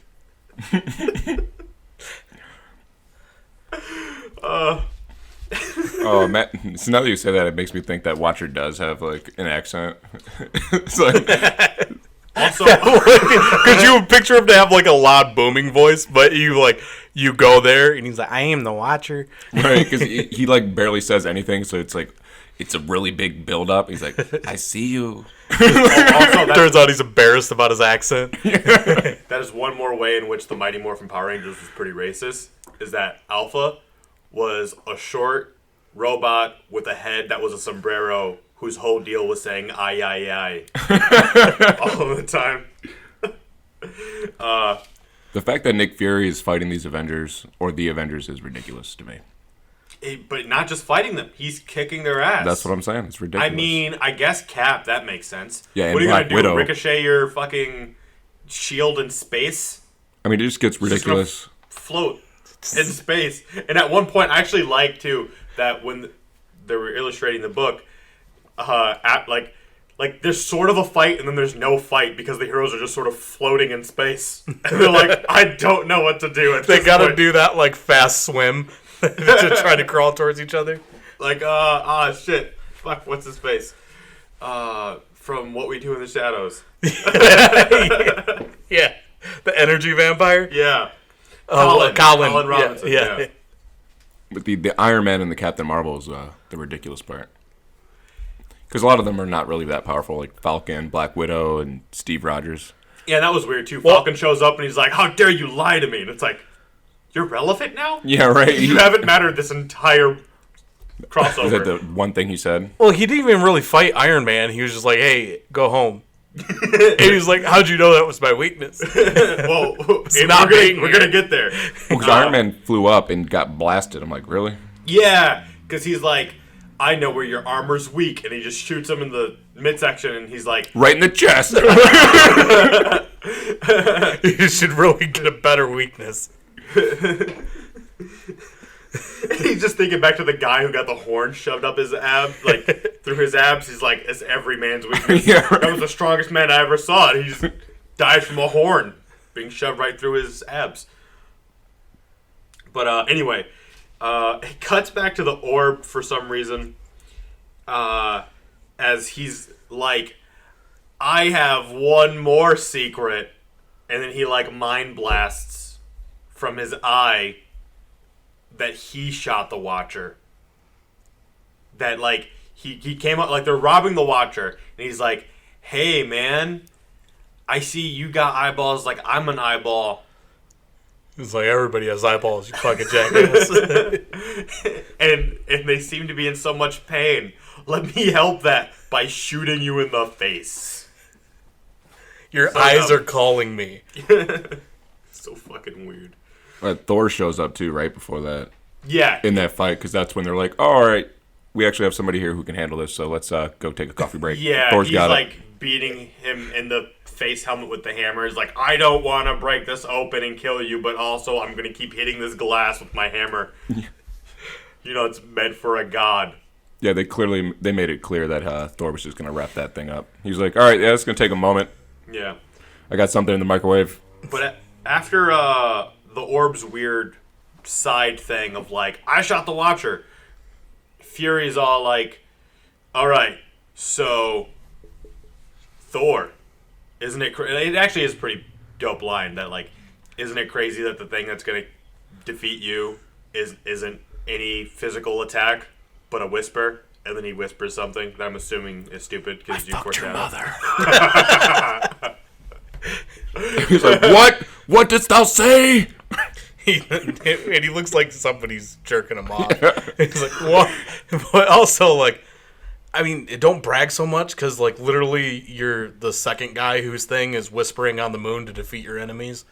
Oh, Matt, so now that you say that, it makes me think that Watcher does have, like, an accent. It's like... Also, because you picture him to have, like, a loud booming voice, but you go there, and he's like, I am the Watcher. Right, because he, like, barely says anything, so it's like, it's a really big build-up. He's like, I see you. also, turns out he's embarrassed about his accent. That is one more way in which the Mighty Morphin Power Rangers was pretty racist, is that Alpha was a short, robot with a head that was a sombrero whose whole deal was saying "aye, aye, aye" all the time. The fact that Nick Fury is fighting these Avengers, or the Avengers, is ridiculous to me. But not just fighting them, he's kicking their ass. That's what I'm saying. It's ridiculous. I mean, I guess Cap, that makes sense. Yeah, what are you Black gonna do? Widow. Ricochet your fucking shield in space? I mean, it just gets It's just gonna ridiculous. float in space. And at one point, I actually liked too that when they were illustrating the book, like there's sort of a fight and then there's no fight because the heroes are just sort of floating in space. And they're like, I don't know what to do. They gotta do that like fast swim to try to crawl towards each other. Like, shit. Fuck, what's his face? From What We Do in the Shadows. Yeah. The energy vampire? Yeah. Colin. Colin Robinson. Yeah. But the Iron Man and the Captain Marvel is the ridiculous part. Because a lot of them are not really that powerful, like Falcon, Black Widow, and Steve Rogers. Yeah, that was weird too. Falcon shows up and he's like, "How dare you lie to me?" And it's like, "You're relevant now? Yeah, right. You haven't mattered this entire crossover." Is that the one thing he said? Well, he didn't even really fight Iron Man. He was just like, hey, go home. And he was like, how'd you know that was my weakness? Well, we're gonna get there. Because Iron Man flew up and got blasted. I'm like, really? Yeah, because he's like, I know where your armor's weak, and he just shoots him in the midsection, and he's like, Right in the chest. You should really get a better weakness. he's just thinking back to the guy who got the horn shoved up his ab, like through his abs. He's like, it's every man's weakness. Yeah, right. That was the strongest man I ever saw. And he just died from a horn being shoved right through his abs. But anyway, it cuts back to the orb for some reason. As he's like, I have one more secret. And then he like mind blasts from his eye that he shot the Watcher. That like he came up like they're robbing the Watcher, and he's like, "Hey man, I see you got eyeballs like I'm an eyeball." It's like, everybody has eyeballs, you fucking jackass. and they seem to be in so much pain. Let me help that by shooting you in the face. Your eyes are calling me. So fucking weird. Thor shows up too right before that. Yeah. In that fight, because that's when they're like, oh, all right, we actually have somebody here who can handle this, so let's go take a coffee break. Yeah, Thor's he's got like beating him in the face helmet with the hammer. He's like, I don't want to break this open and kill you, but also I'm going to keep hitting this glass with my hammer. You know, it's meant for a god. Yeah, they made it clear that Thor was just going to wrap that thing up. He was like, all right, yeah, it's going to take a moment. Yeah. I got something in the microwave. But after the orb's weird side thing of like, I shot the Watcher, Fury's all like, all right, so Thor, isn't it it actually is a pretty dope line that like, isn't it crazy that the thing that's going to defeat you isn't any physical attack but a whisper? And then he whispers something that I'm assuming is stupid because you Fucked your mother. mother. He's like, what? What didst thou say? And he looks like somebody's jerking him off. He's like, what? But also, like, I mean, don't brag so much because, like, literally you're the second guy whose thing is whispering on the moon to defeat your enemies.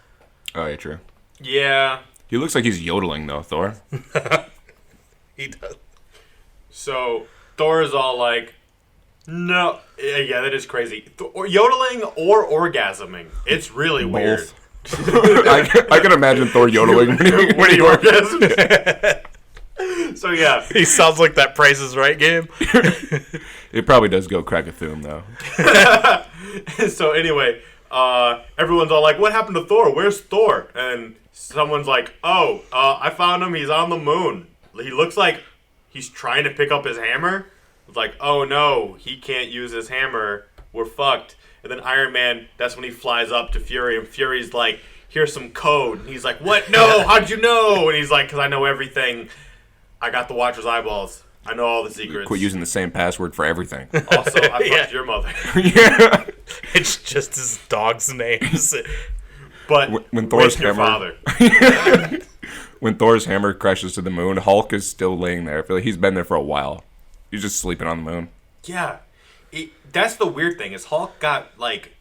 Oh, yeah, true. Yeah. He looks like he's yodeling, though, Thor. He does. So Thor is all like, no. Yeah, that is crazy. Yodeling or orgasming. It's really weird. Both. I can imagine Thor yodeling when he orgasms. So yeah, he sounds like that Price is Right game. It probably does go crack-a-thum, though. So anyway, everyone's all like, what happened to Thor? Where's Thor? And someone's like, oh, I found him. He's on the moon. He looks like he's trying to pick up his hammer. It's like, oh no, he can't use his hammer. We're fucked. And then Iron Man, that's when he flies up to Fury, and Fury's like, here's some code. And he's like, what? No, how'd you know? And he's like, because I know everything. I got the Watcher's eyeballs. I know all the secrets. Quit using the same password for everything. Also, I fucked your mother. Yeah. It's just his dog's names. But when Thor's with your hammer, father. when Thor's hammer crashes to the moon, Hulk is still laying there. I feel like he's been there for a while. He's just sleeping on the moon. Yeah. That's the weird thing, is Hulk got, like,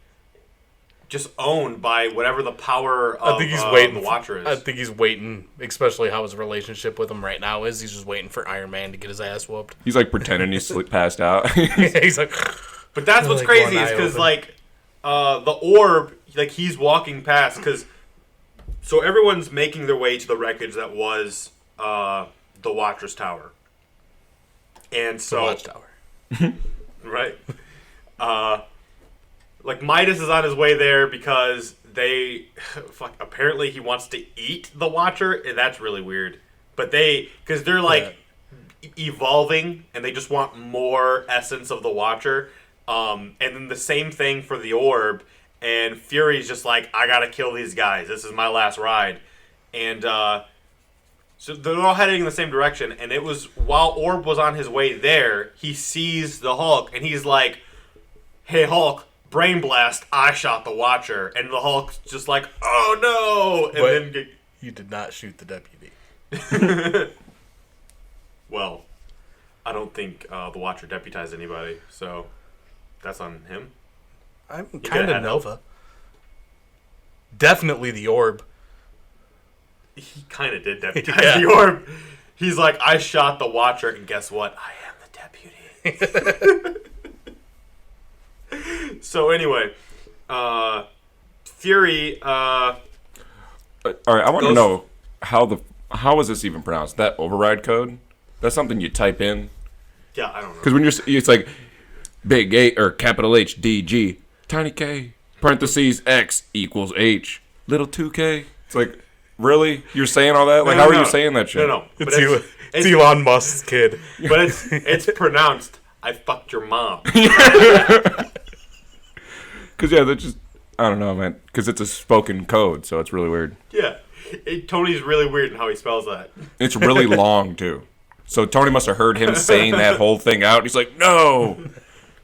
just owned by whatever the power of I think he's waiting. The Watcher is. I think he's waiting, especially how his relationship with him right now is. He's just waiting for Iron Man to get his ass whooped. He's like pretending he's passed out. He's like, but that's what's like crazy one is eye because open. like the orb, like he's walking past because so everyone's making their way to the wreckage that was the Watcher's Tower, and so the Watchtower. right. Like Midas is on his way there because apparently he wants to eat the Watcher, and that's really weird. But because they're like evolving, and they just want more essence of the Watcher. And then the same thing for the orb, and Fury's just like, I gotta kill these guys. This is my last ride, and so they're all heading in the same direction. And it was while Orb was on his way there, he sees the Hulk, and he's like, "Hey Hulk, brain blast! I shot the Watcher." And the Hulk's just like, "Oh no!" And then You did not shoot the deputy. well, I don't think the Watcher deputized anybody, so that's on him. I'm could've kind had of help. Nova. Definitely the orb. He kind of did deputize the orb. He's like, I shot the Watcher, and guess what? I am the deputy. So anyway, Fury. All right, I want to know how is this even pronounced? That override code? That's something you type in. Yeah, I don't know. Because when it's like big A or capital H D G tiny K parentheses X equals H little 2K. It's like, really? You're saying all that? Like, how are you saying that shit? No. But It's Elon Musk's kid. But it's pronounced. I fucked your mom. Because that's just, I don't know, man. Because it's a spoken code, so it's really weird. Yeah, Tony's really weird in how he spells that. It's really long too. So Tony must have heard him saying that whole thing out. He's like, no.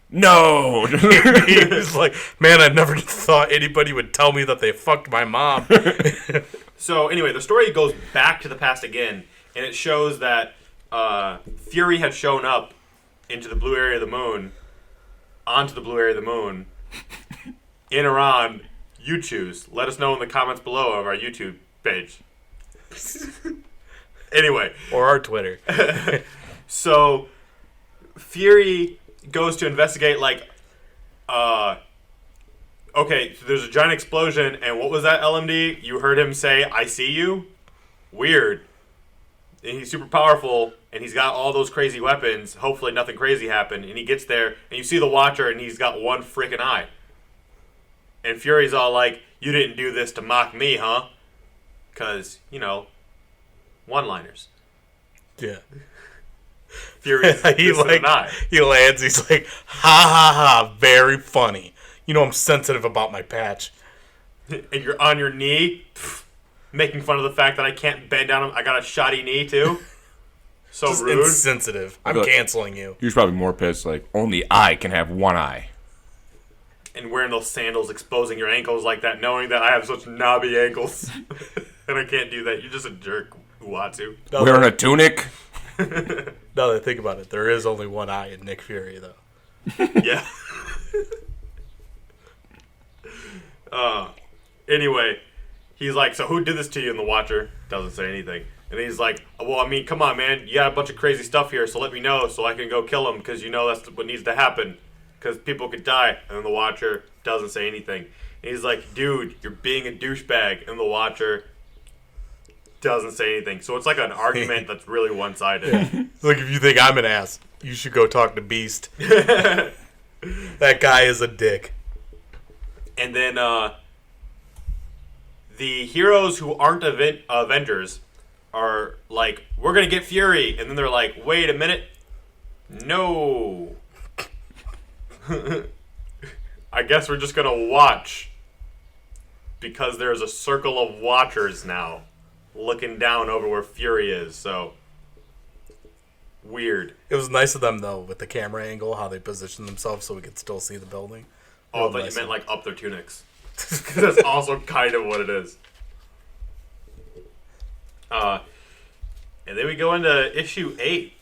He was like, man, I never thought anybody would tell me that they fucked my mom. So anyway, the story goes back to the past again, and it shows that Fury had shown up into the blue area of the moon, onto the blue area of the moon, in Iran. You choose. Let us know in the comments below of our YouTube page. Anyway. Or our Twitter. So, Fury goes to investigate, like, okay, so there's a giant explosion, and what was that, LMD? You heard him say, I see you? Weird. And he's super powerful, and he's got all those crazy weapons. Hopefully nothing crazy happened. And he gets there, and you see the Watcher, and he's got one freaking eye. And Fury's all like, you didn't do this to mock me, huh? Because, one-liners. Yeah. Fury's he lands, he's like, ha ha ha, very funny. I'm sensitive about my patch. And you're on your knee, making fun of the fact that I can't bend down. I got a shoddy knee, too. So Just rude. Insensitive. I'm canceling you. He was probably more pissed, like, only I can have one eye. And wearing those sandals exposing your ankles like that, knowing that I have such knobby ankles. And I can't do that. You're just a jerk, Uatu. Wearing a tunic? Now that I think about it, there is only one eye in Nick Fury, though. Yeah. Anyway, he's like, so who did this to you? And the Watcher doesn't say anything. And he's like, well, I mean, come on, man. You got a bunch of crazy stuff here, so let me know so I can go kill him, because that's what needs to happen. Because people could die. And then the Watcher doesn't say anything. And he's like, dude, you're being a douchebag. And the Watcher doesn't say anything. So it's like an argument that's really one-sided. Yeah. Like, if you think I'm an ass, you should go talk to Beast. That guy is a dick. And then the heroes who aren't Avengers are like, we're going to get Fury. And then they're like, wait a minute. No. I guess we're just going to watch. Because there's a circle of watchers now looking down over where Fury is. So, weird. It was nice of them, though, with the camera angle, how they positioned themselves so we could still see the building. Oh, I thought you meant like up their tunics. That's also kind of what it is. And then we go into issue 8,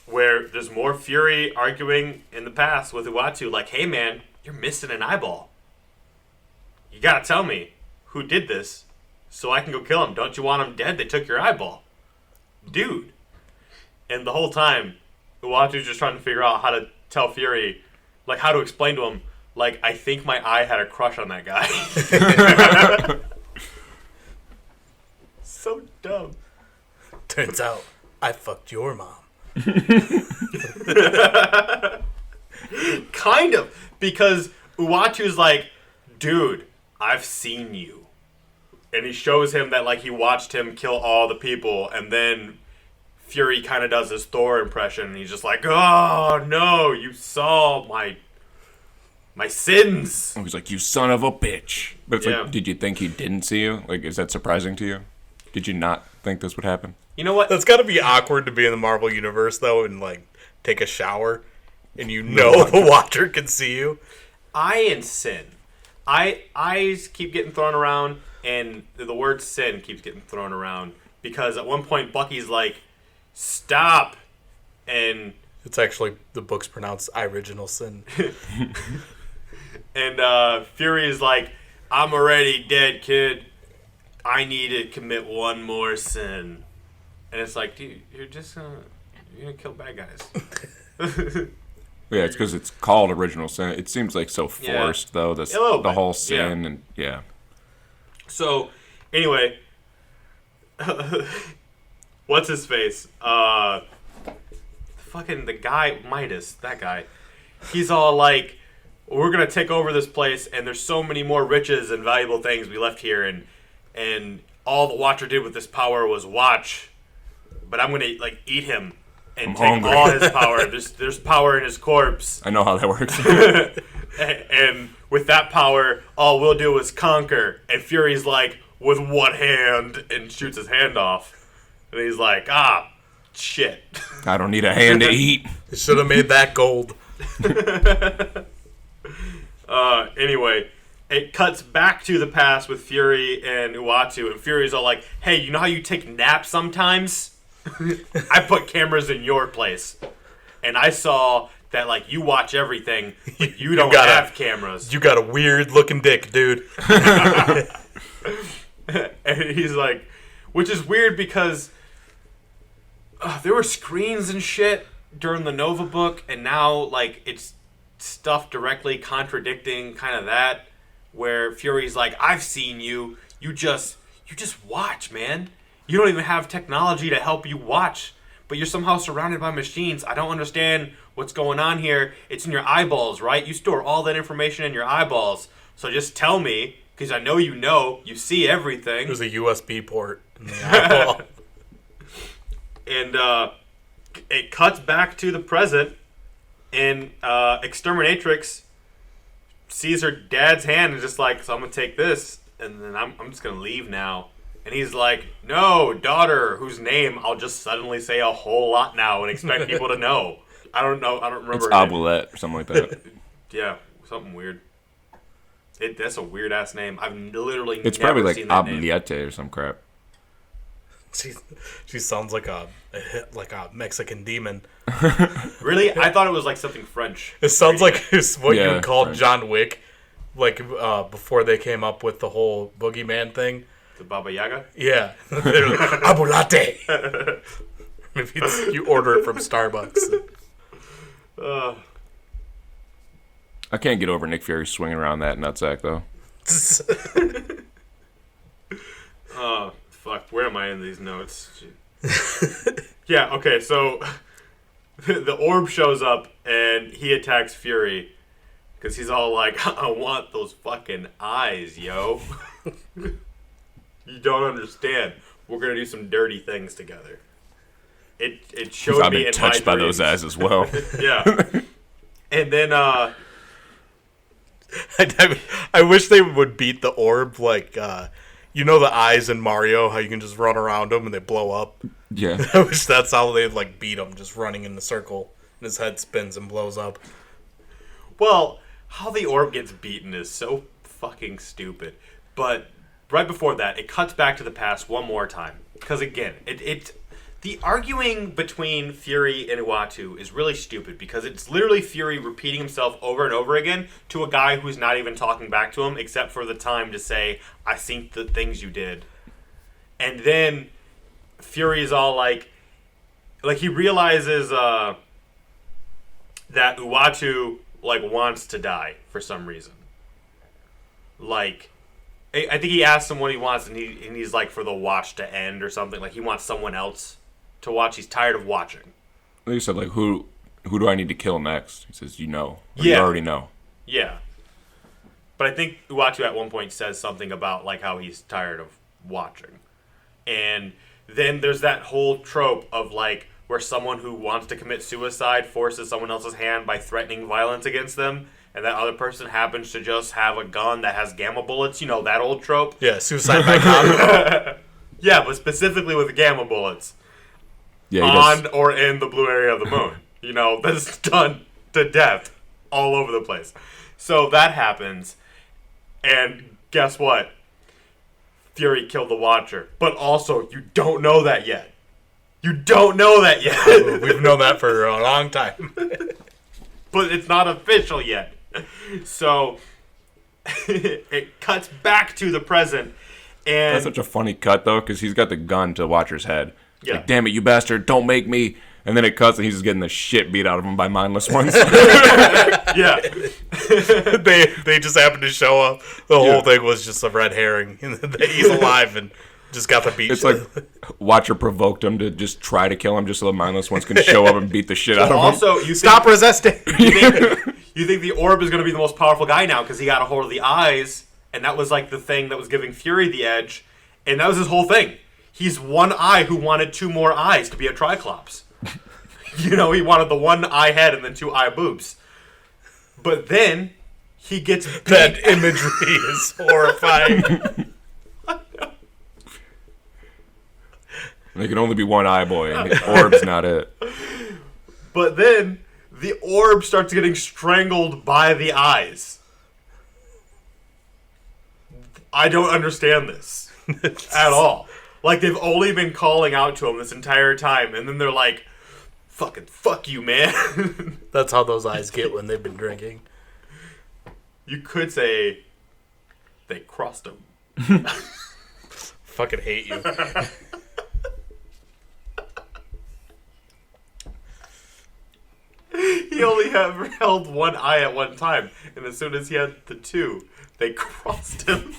where there's more Fury arguing in the past with Uatu, like, hey man, you're missing an eyeball. You gotta tell me who did this so I can go kill him. Don't you want him dead? They took your eyeball. Dude. And the whole time, Uatu's just trying to figure out how to tell Fury, like, how to explain to him, like, I think my eye had a crush on that guy. So dumb. Turns out, I fucked your mom. Kind of. Because Uatu's like, dude, I've seen you. And he shows him that, like, he watched him kill all the people, and then Fury kind of does his Thor impression, and he's just like, oh, no, you saw my sins. He's like, you son of a bitch. But it's Yeah. like, did you think he didn't see you? Like, is that surprising to you? Did you not think this would happen? You know what? That's got to be awkward to be in the Marvel Universe, though, and, like, take a shower, and you know the Watcher can see you. I and sin. Eyes keep getting thrown around, and the word sin keeps getting thrown around, because at one point Bucky's like, stop, and It's actually, the book's pronounced Original Sin. and Fury is like, I'm already dead, kid. I need to commit one more sin. And it's like, dude, you're gonna kill bad guys. Yeah, it's because it's called Original Sin. It seems like so Yeah. forced, though. A little The bit, whole sin, yeah. and yeah. So, anyway, what's his face? Fucking the guy, Midas, that guy. He's all like, we're gonna take over this place, and there's so many more riches and valuable things we left here, and all the Watcher did with this power was watch, but I'm gonna like eat him and I'm take hungry. all his power. There's power in his corpse. I know how that works. And with that power, all we'll do is conquer. And Fury's like, with what hand? And shoots his hand off. And he's like, shit. I don't need a hand to eat. They should have made that gold. Anyway, it cuts back to the past with Fury and Uatu. And Fury's all like, hey, you know how you take naps sometimes? I put cameras in your place. And I saw that, like, you watch everything, but you don't have cameras. You got a weird looking dick, dude. And he's like, which is weird because there were screens and shit during the Nova book, and now, like, it's stuff directly contradicting kind of that, where Fury's like, I've seen you. You just watch, man. You don't even have technology to help you watch, but you're somehow surrounded by machines. I don't understand what's going on here. It's in your eyeballs, right? You store all that information in your eyeballs. So just tell me, because I know, you see everything. There's a USB port in the eyeball. And it cuts back to the present, and Exterminatrix sees her dad's hand and just like, so I'm going to take this, and then I'm just going to leave now. And he's like, no, daughter, whose name I'll just suddenly say a whole lot now and expect people to know. I don't know. I don't remember. It's her name. Abulet or something like that. Yeah, something weird. That's a weird-ass name. I've literally It's never probably like seen that name. Abliete or some crap. She sounds like a Mexican demon. Really? I thought it was like something French. It sounds like it's what you Yeah, would call French. John Wick, like before they came up with the whole boogeyman thing. The Baba Yaga? Yeah, they're like, Abulate. Maybe you order it from Starbucks. I can't get over Nick Fury swinging around that nutsack, though. Oh, fuck. Where am I in these notes? Yeah, okay, so the orb shows up and he attacks Fury because he's all like, I want those fucking eyes, yo. You don't understand. We're going to do some dirty things together. It showed I've me been in touched my by those dreams. eyes as well. Yeah. And then, I wish they would beat the orb like, you know the eyes in Mario, how you can just run around them and they blow up? Yeah. I wish that's how they'd like beat him, just running in the circle and his head spins and blows up. well, how the orb gets beaten is so fucking stupid. But right before that, it cuts back to the past one more time. Because again, the arguing between Fury and Uatu is really stupid because it's literally Fury repeating himself over and over again to a guy who's not even talking back to him except for the time to say, I seen the things you did. And then Fury is all like he realizes that Uatu wants to die for some reason. Like, I think he asks him what he wants, and he's like for the watch to end or something. Like he wants someone else to watch. He's tired of watching. He said like, who do I need to kill next? He says, you know, yeah, you already know. Yeah, but I think Uatu at one point says something about like how he's tired of watching, and then there's that whole trope of like where someone who wants to commit suicide forces someone else's hand by threatening violence against them. And that other person happens to just have a gun that has gamma bullets. You know, that old trope? Yeah, suicide by cop. Yeah, but specifically with gamma bullets. Yeah, on or in the blue area of the moon. You know, that's done to death all over the place. So that happens. And guess what? Fury killed the Watcher. But also, you don't know that yet. You don't know that yet. We've known that for a long time. But it's not official yet. So it cuts back to the present, and that's such a funny cut though, because he's got the gun to Watcher's head. Yeah. Like, damn it, you bastard! Don't make me. And then it cuts, and he's just getting the shit beat out of him by mindless ones. Yeah, they just happened to show up. The whole thing was just a red herring. He's alive and just got the beat. It's like Watcher provoked him to just try to kill him, just so the mindless ones can show up and beat the shit out of him. Also, you stop resisting. You think the orb is going to be the most powerful guy now because he got a hold of the eyes, and that was like the thing that was giving Fury the edge, and that was his whole thing. He's one eye who wanted two more eyes to be a Triclops. You know, he wanted the one eye head and then two eye boobs. But then he gets beat. That imagery is horrifying. There can only be one eye boy, and the orb's not it. But then the orb starts getting strangled by the eyes. I don't understand this at all. Like, they've only been calling out to him this entire time, and then they're like, fucking fuck you, man. That's how those eyes get when they've been drinking. You could say they crossed him. Fucking hate you. He only ever held one eye at one time, and as soon as he had the two, they crossed him.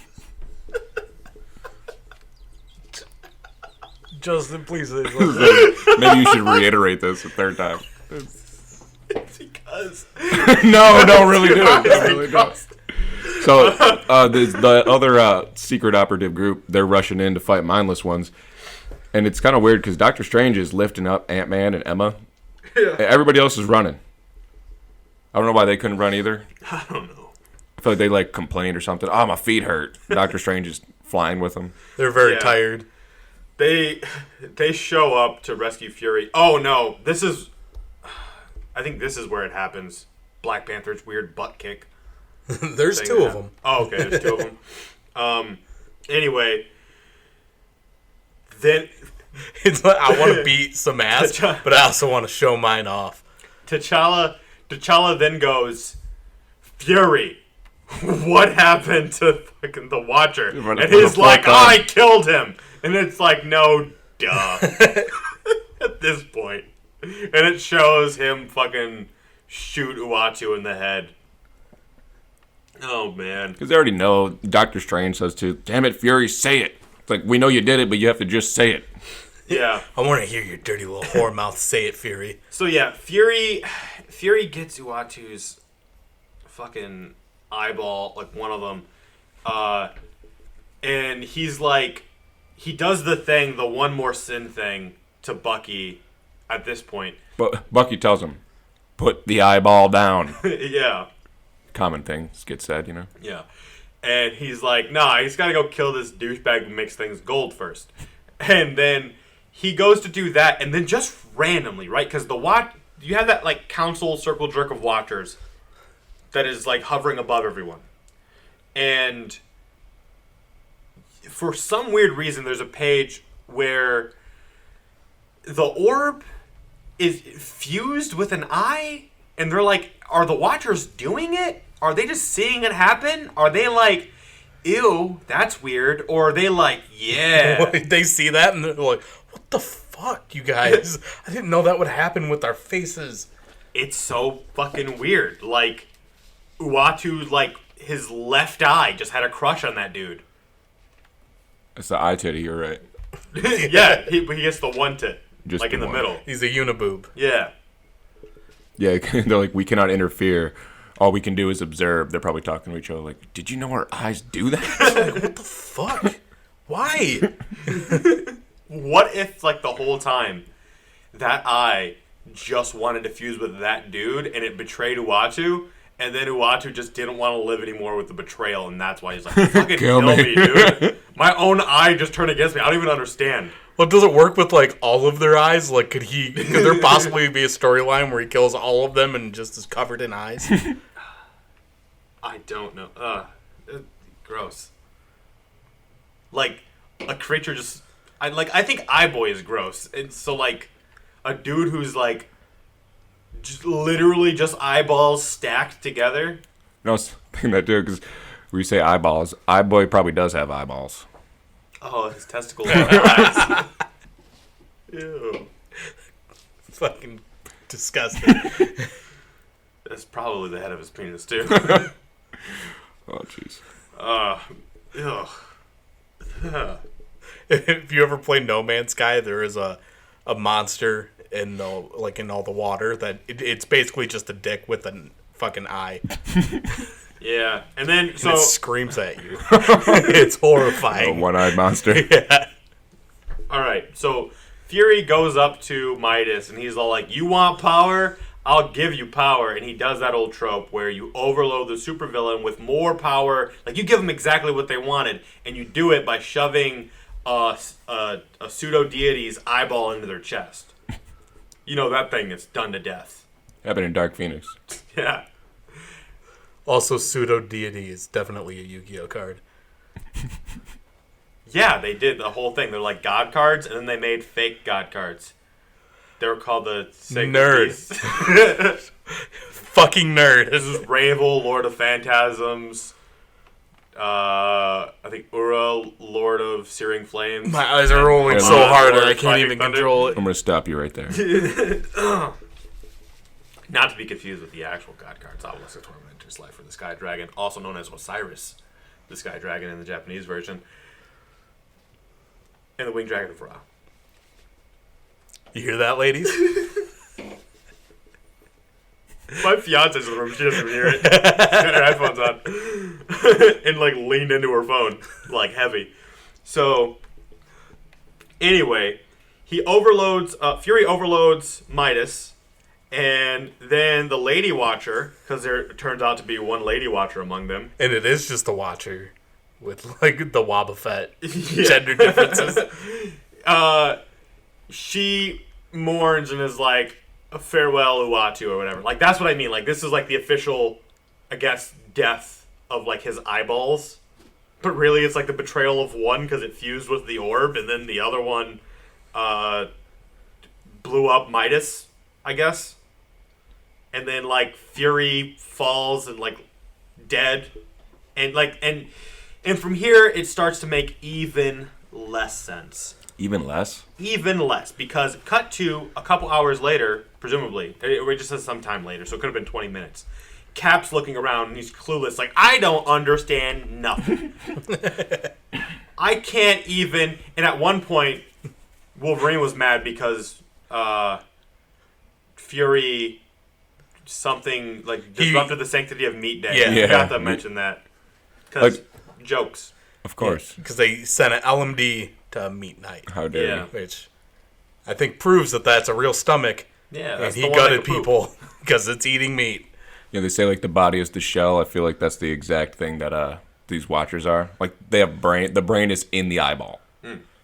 Justin, please. Maybe you should reiterate this a third time. It's because No, don't really do it. Don't really do it. So the other secret operative group, they're rushing in to fight mindless ones, and it's kind of weird because Doctor Strange is lifting up Ant-Man and Emma. Yeah. Everybody else is running. I don't know why they couldn't run either. I don't know. I feel like they complained or something. Oh, my feet hurt. Doctor Strange is flying with them. They're very tired. They show up to rescue Fury. Oh no, I think this is where it happens. Black Panther's weird butt kick. There's two of them. Oh, okay, there's two of them. Anyway, then It's like, I want to beat some ass, but I also want to show mine off. T'Challa then goes, Fury, what happened to fucking the Watcher? And he's like, I killed him. And it's like, no, duh. At this point. And it shows him fucking shoot Uatu in the head. Oh, man. Because they already know. Doctor Strange says to, damn it, Fury, say it. It's like, we know you did it, but you have to just say it. Yeah. I want to hear your dirty little whore mouth say it, Fury. So, yeah, Fury gets Uatu's fucking eyeball, like one of them. And he's like, he does the one more sin thing to Bucky at this point. But Bucky tells him, put the eyeball down. Yeah. Common things get said, you know? Yeah. And he's like, nah, he's got to go kill this douchebag who makes things gold first. And then he goes to do that, and then just randomly, right? Because you have that, like, council circle jerk of watchers that is, like, hovering above everyone. And for some weird reason, there's a page where the orb is fused with an eye, and they're like, are the Watchers doing it? Are they just seeing it happen? Are they like, ew, that's weird? Or are they like, yeah. They see that and they're like, what the fuck, you guys? I didn't know that would happen with our faces. It's so fucking weird. Like, Uatu, like, his left eye just had a crush on that dude. It's the eye titty, you're right. Yeah, he gets the one tit. Just like the in the one. middle. He's a uniboob. Yeah. Yeah, they're like, we cannot interfere. All we can do is observe. They're probably talking to each other like, did you know our eyes do that? What the fuck? Why? What if, like, the whole time, that eye just wanted to fuse with that dude, and it betrayed Uatu, and then Uatu just didn't want to live anymore with the betrayal, and that's why he's like, fucking kill me, dude. My own eye just turned against me. I don't even understand. Well, does it work with, like, all of their eyes? Like, could there possibly be a storyline where he kills all of them and just is covered in eyes? I don't know. Gross. Like, a creature just... I think Eyeboy is gross. And so, like, a dude who's, like, just literally just eyeballs stacked together. No, I was thinking that too, because when you say eyeballs, Eyeboy probably does have eyeballs. Oh, his testicles are eyes. Ew. Fucking disgusting. That's probably the head of his penis, too. Oh, jeez. Ugh. If you ever play No Man's Sky, there is a monster in all the water that it's basically just a dick with a fucking eye. Yeah, and then And it screams at you. It's A horrifying. one-eyed monster. Yeah. all right, so Fury goes up to Midas and he's all like, "You want power? I'll give you power." And he does that old trope where you overload the supervillain with more power, like you give them exactly what they wanted, and you do it by shoving a pseudo deity's eyeball into their chest. You know that thing is done to death. Happened in Dark Phoenix. Yeah. Also, pseudo deity is definitely a Yu-Gi-Oh card. Yeah, they did the whole thing. They're like god cards, and then they made fake god cards. They were called the Sacred Nerd. Beasts. Fucking nerd. This is Ravel, Lord of Phantasms. I think Ura, Lord of Searing Flames. My eyes are rolling And so Lord hard of that I can't Fighting even Thunder. control it. I'm going to stop you right there. Not to be confused with the actual god cards. Obelisk of Tormentor, Slifer, the Sky Dragon, also known as Osiris, the Sky Dragon in the Japanese version, and the Winged Dragon of Ra. You hear that, ladies? My fiance's in the room. She doesn't even hear it. She's got her headphones on. And, like, leaned into her phone. Like, heavy. So, anyway, he overloads... Fury overloads Midas. And then the Lady Watcher, because there turns out to be one Lady Watcher among them. And it is just a Watcher with, like, the Wobba Fett Yeah. gender differences. She mourns and is like, a farewell Uatu or whatever. Like, that's what I mean. Like, this is like the official, I guess, death of like his eyeballs. But really, it's like the betrayal of one because it fused with the orb, and then the other one blew up Midas, I guess. And then like Fury falls and like dead, and like and from here it starts to make even less sense. Even less? Even less, because cut to a couple hours later, presumably, or it just says sometime later, so it could have been 20 minutes. Cap's looking around and he's clueless, like, I don't understand nothing. I can't even. And at one point, Wolverine was mad because Fury something like disrupted the sanctity of Meat Day. Yeah. I forgot to mention that because Like- jokes. Of course. Because they sent an LMD to Meat Night. How dare Yeah. you? Which I think proves that that's a real stomach. Yeah, And that's he the one that gutted can poop. people because it's eating meat. Yeah, they say like the body is the shell. I feel like that's the exact thing that these Watchers are. Like they have brain. The brain is in the eyeball.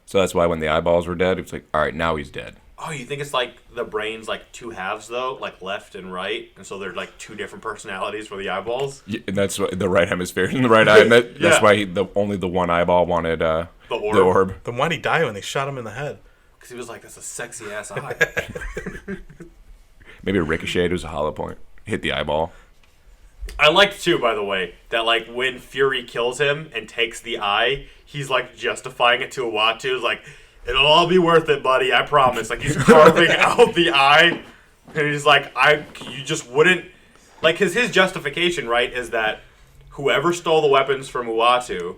So that's why when the eyeballs were dead, it was like, all right, now he's dead. Oh, you think it's like the brain's like two halves though, like left and right, and so they're like two different personalities for the eyeballs. Yeah, and that's what, the right hemisphere in the right eye, and that's why only the one eyeball wanted the orb. Then why'd he die when they shot him in the head? Because he was like, "That's a sexy ass eye." Maybe it ricocheted. It was a hollow point. Hit the eyeball. I liked too, by the way, that like when Fury kills him and takes the eye, he's like justifying it to Uatu. He's like, "It'll all be worth it, buddy. I promise." Like he's carving out the eye, and he's like, you just wouldn't." Like his justification, right, is that whoever stole the weapons from Uatu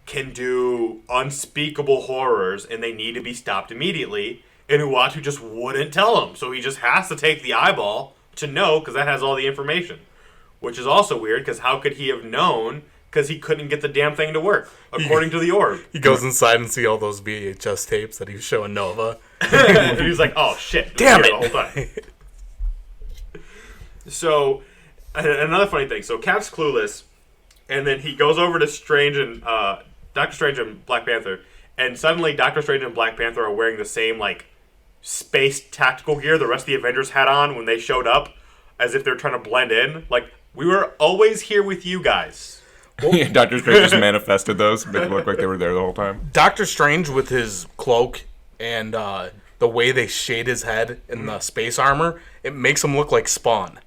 can do unspeakable horrors, and they need to be stopped immediately. And Uatu just wouldn't tell him, so he just has to take the eyeball to know, because that has all the information. Which is also weird, because how could he have known? Because he couldn't get the damn thing to work, according to the orb. He goes inside and see all those VHS tapes that he was showing Nova. And he's like, "Oh shit, damn it!" The whole time. So, another funny thing. So Cap's clueless, and then he goes over to Strange and Doctor Strange and Black Panther, and suddenly Doctor Strange and Black Panther are wearing the same like space tactical gear the rest of the Avengers had on when they showed up, as if they're trying to blend in. Like, we were always here with you guys. Yeah, Doctor Strange just manifested those, make it look like they were there the whole time. Doctor Strange with his cloak and the way they shade his head in the space armor, it makes him look like Spawn.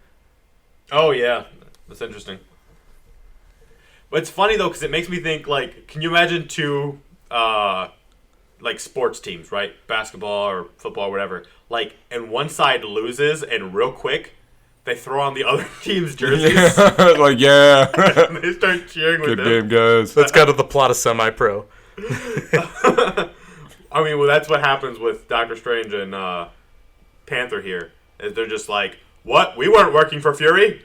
Oh yeah, that's interesting. But it's funny though, because it makes me think, like, can you imagine two like sports teams, right? Basketball or football or whatever. Like, and one side loses, and real quick they throw on the other team's jerseys. Like, yeah. And they start cheering with Good them. game, guys. That's kind of the plot of Semi-Pro. I mean, well, that's what happens with Doctor Strange and Panther here. Is they're just like, "What? We weren't working for Fury.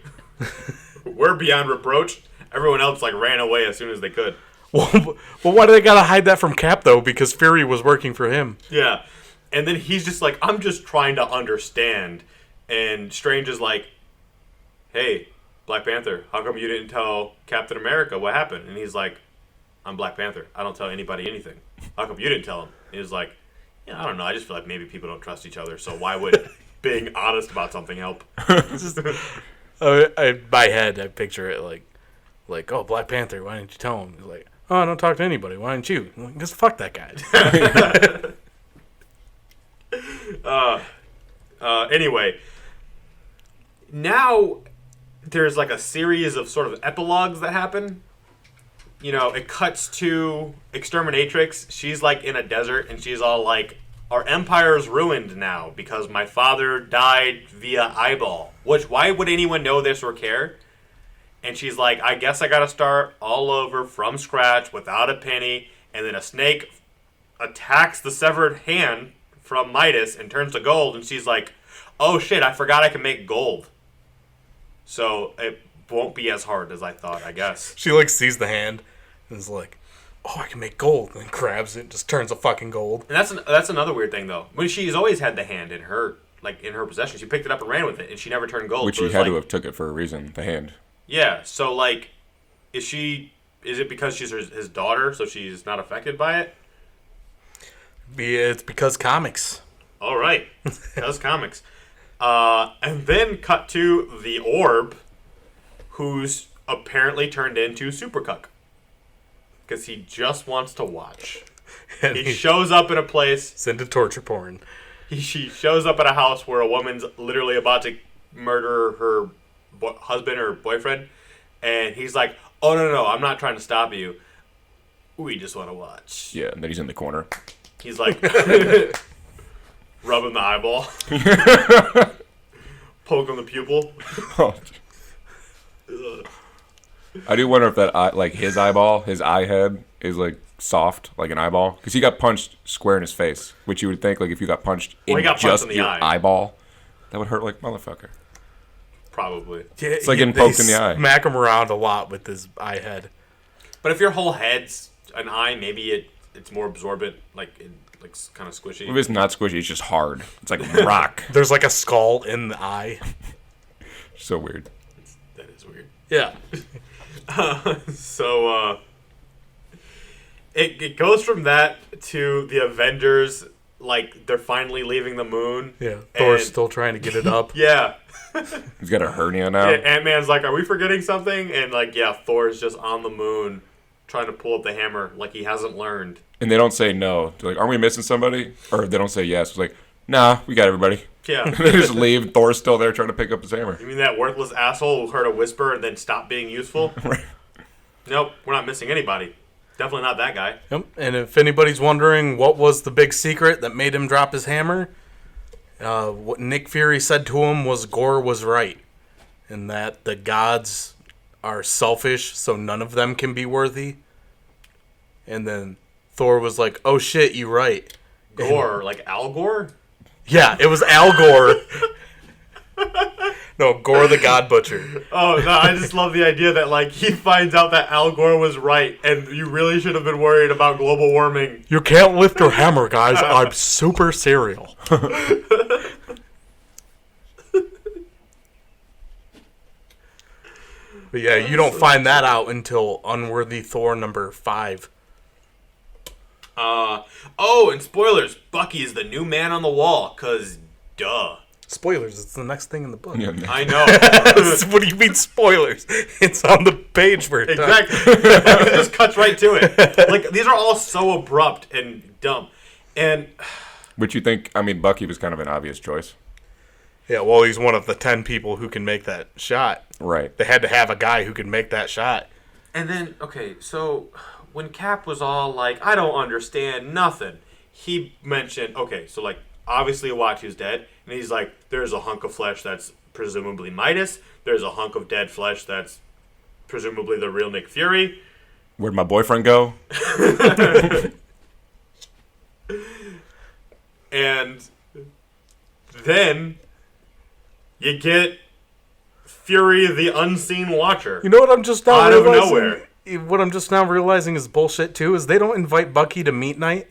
We're beyond reproach." Everyone else like ran away as soon as they could. Well, but why do they gotta hide that from Cap though? Because Fury was working for him. Yeah, and then he's just like, "I'm just trying to understand." And Strange is like, "Hey, Black Panther, how come you didn't tell Captain America what happened?" And he's like, "I'm Black Panther. I don't tell anybody anything. How come you didn't tell him?" And he's like, "Yeah, I don't know. I just feel like maybe people don't trust each other. So why would being honest about something help?" In my head, I picture it like, "Oh, Black Panther, why didn't you tell him?" He's like, "Oh, I don't talk to anybody. Why didn't you?" I'm like, "'Cause fuck that guy." Anyway, now there's like a series of sort of epilogues that happen. You know, it cuts to Exterminatrix. She's like in a desert, and she's all like, "Our empire's ruined now because my father died via eyeball." Which, why would anyone know this or care? And she's like, "I guess I gotta start all over from scratch without a penny." And then a snake attacks the severed hand from Midas and turns to gold. And she's like, "Oh shit, I forgot I can make gold." So it won't be as hard as I thought, I guess. She like sees the hand and is like, "Oh, I can make gold," and then grabs it and just turns to fucking gold. And that's another weird thing though. When she's always had the hand in her possession, she picked it up and ran with it, and she never turned gold. Which so she had to have took it for a reason, the hand. Yeah, so like, is it because she's his daughter, so she's not affected by it? It's because comics. All right, because comics. And then cut to the orb, who's apparently turned into Super Cuck. Because he just wants to watch. And He shows up in a place. It's into torture porn. She shows up at a house where a woman's literally about to murder her husband or boyfriend. And he's like, "Oh, no, I'm not trying to stop you. We just want to watch." Yeah, and then he's in the corner. He's like, rubbing the eyeball. Poking the pupil. I do wonder if that eye, like his eyeball, his eye head is like soft, like an eyeball, because he got punched square in his face, which you would think like if you got punched in he got punched just in the your eye. eyeball, that would hurt like motherfucker. Probably. Yeah, It's like getting poked in the eye. Smack him around a lot with his eye head. But if your whole head's an eye, maybe it's more absorbent, like kind of squishy. If it's not squishy, it's just hard. It's like rock. There's like a skull in the eye. So weird. That is weird. Yeah. So it goes from that to the Avengers like they're finally leaving the moon. Yeah, Thor's still trying to get it up. Yeah. He's got a hernia now. Yeah, Ant-Man's like, are we forgetting something? And like, yeah, Thor's just on the moon trying to pull up the hammer like he hasn't learned. And they don't say no. They're like, aren't we missing somebody? Or they don't say yes. It's like, nah, we got everybody. Yeah. They just leave. Thor's still there trying to pick up his hammer. You mean that worthless asshole who heard a whisper and then stopped being useful? Right. Nope, we're not missing anybody. Definitely not that guy. Yep. And if anybody's wondering what was the big secret that made him drop his hammer, what Nick Fury said to him was Gore was right, and that the gods are selfish, so none of them can be worthy. And then Thor was like, "Oh shit, you right." Gore, like Al Gore? Yeah, it was Al Gore. No, Gore the God Butcher. Oh, no, I just love the idea that, like, he finds out that Al Gore was right, and you really should have been worried about global warming. You can't lift your hammer, guys. I'm super cereal. But yeah, you don't find that out until Unworthy Thor number 5. Oh, and spoilers, Bucky is the new man on the wall, because duh. Spoilers, it's the next thing in the book. Yeah. I know. What do you mean spoilers? It's on the page where it's Exactly. It just cuts right to it. Like, these are all so abrupt and dumb. And Which you think, I mean, Bucky was kind of an obvious choice. Yeah, well, he's one of the 10 people who can make that shot. Right. They had to have a guy who can make that shot. And then, okay, so when Cap was all like, I don't understand nothing, he mentioned, okay, so like, obviously Uatu's dead, and he's like, there's a hunk of flesh that's presumably Midas, there's a hunk of dead flesh that's presumably the real Nick Fury. Where'd my boyfriend go? And then you get Fury the Unseen Watcher. You know what I'm just now Out of realizing? nowhere. What I'm just now realizing is bullshit, too, is they don't invite Bucky to meet night.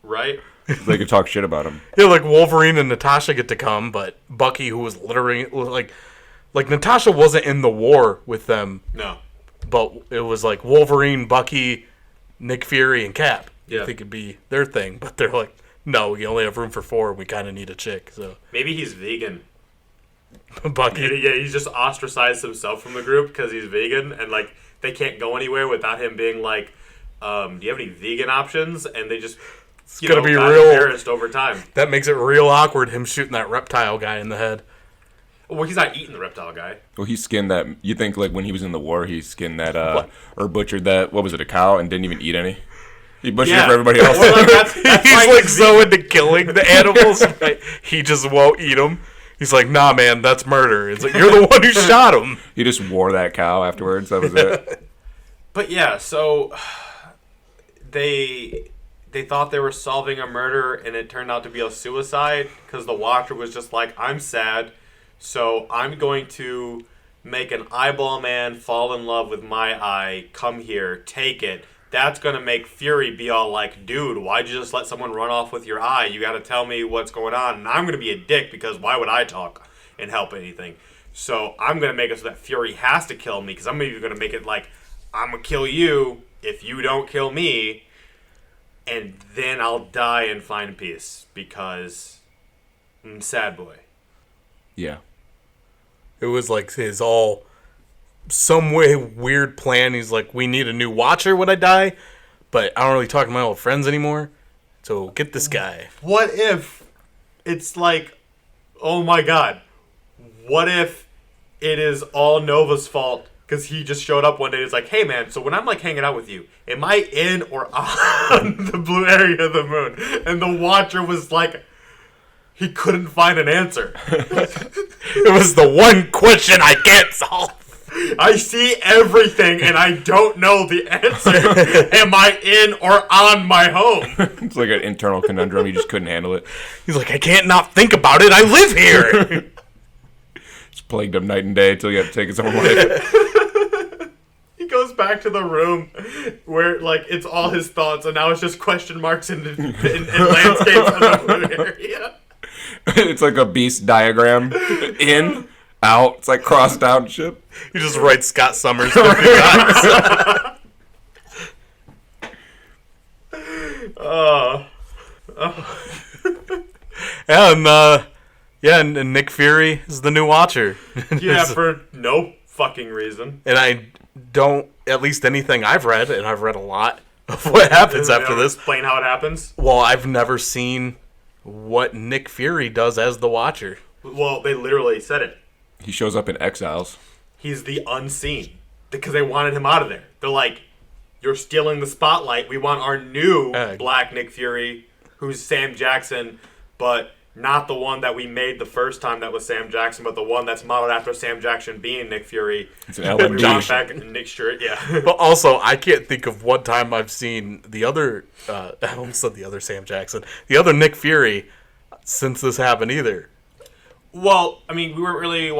Right? They could talk shit about him. Yeah, like Wolverine and Natasha get to come, but Bucky, who was literally like Natasha wasn't in the war with them, No. but it was like Wolverine, Bucky, Nick Fury, and Cap. Yeah. I think it'd be their thing, but they're like, no, we only have room for 4. We kind of need a chick, so Maybe he's vegan. Bucky. Yeah, he's just ostracized himself from the group because he's vegan, and like they can't go anywhere without him being like, "Do you have any vegan options?" And they just gonna be got real- embarrassed over time. That makes it real awkward. Him shooting that reptile guy in the head. Well, he's not eating the reptile guy. Well, he skinned that. You think, like, when he was in the war, he skinned that, What? or butchered that, what was it, a cow, and didn't even eat any? He butchered Yeah. it for everybody else. Well, like, that's He's why like so into killing the animals, but he just won't eat them. He's like, nah, man, that's murder. It's like, you're the one who shot him. He just wore that cow afterwards. That was it. But yeah, so they thought they were solving a murder, and it turned out to be a suicide because the Watcher was just like, I'm sad, so I'm going to make an eyeball man fall in love with my eye. Come here, take it. That's going to make Fury be all like, dude, why'd you just let someone run off with your eye? You got to tell me what's going on. And I'm going to be a dick because why would I talk and help anything? So I'm going to make it so that Fury has to kill me because I'm even going to make it like, I'm going to kill you if you don't kill me. And then I'll die and find peace because I'm sad boy. Yeah. It was like his all some way weird plan. He's like, we need a new Watcher when I die, but I don't really talk to my old friends anymore. So get this guy. What if it's like, oh my god, what if it is all Nova's fault because he just showed up one day and it's like, hey man, so when I'm like hanging out with you, am I in or on the blue area of the moon? And the Watcher was like, he couldn't find an answer. It was the one question I can't solve. I see everything and I don't know the answer. Am I in or on my home? It's like an internal conundrum. He just couldn't handle it. He's like, I can't not think about it. I live here. It's plagued him night and day until he had to take his own life. He goes back to the room where, like, it's all his thoughts, and now it's just question marks in landscapes of the blue area. It's like a beast diagram. In, out. It's like crossed out and shit. He just writes Scott Summers 50 times. Oh. And Nick Fury is the new Watcher. Yeah, for no fucking reason. And I don't, at least anything I've read, and I've read a lot of what happens after this. Explain how it happens. Well, I've never seen what Nick Fury does as the Watcher. Well, they literally said it. He shows up in Exiles. He's the unseen because they wanted him out of there. They're like, you're stealing the spotlight. We want our new Black Nick Fury, who's Sam Jackson, but not the one that we made the first time that was Sam Jackson, but the one that's modeled after Sam Jackson being Nick Fury. It's an LMD. John back and Nick Stewart, yeah. But also, I can't think of one time I've seen the other, I almost said the other Sam Jackson, the other Nick Fury since this happened either. Well, I mean, we weren't really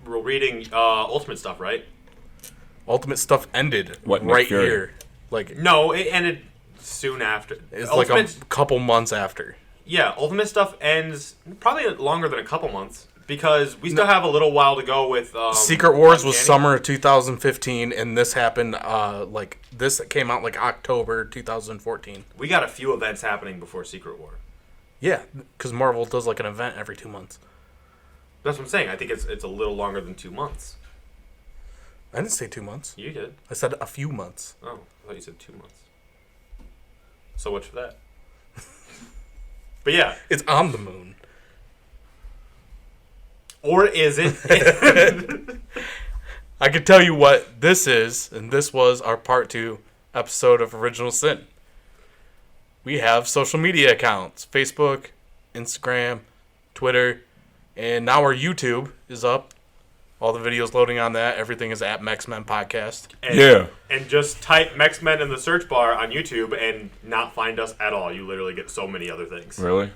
reading Ultimate stuff, right? Ultimate stuff ended Nick right Fury? here. Like, No, it ended soon after. it's like a couple months after. Yeah, Ultimate stuff ends probably longer than a couple months because we still have a little while to go with... Secret Wars was Uncanny. summer of 2015, and this happened, this came out like October 2014. We got a few events happening before Secret War. Yeah, because Marvel does like an event every 2 months. That's what I'm saying. I think it's a little longer than 2 months. I didn't say 2 months. You did. I said a few months. Oh, I thought you said 2 months. So much for that. But yeah. It's on the moon. Or is it? I can tell you what this is, and this was our part 2 episode of Original Sin. We have social media accounts. Facebook, Instagram, Twitter, and now our YouTube is up. All the videos loading on that. Everything is at Mex-Men Podcast. And just type Mex-Men in the search bar on YouTube and not find us at all. You literally get so many other things. Really?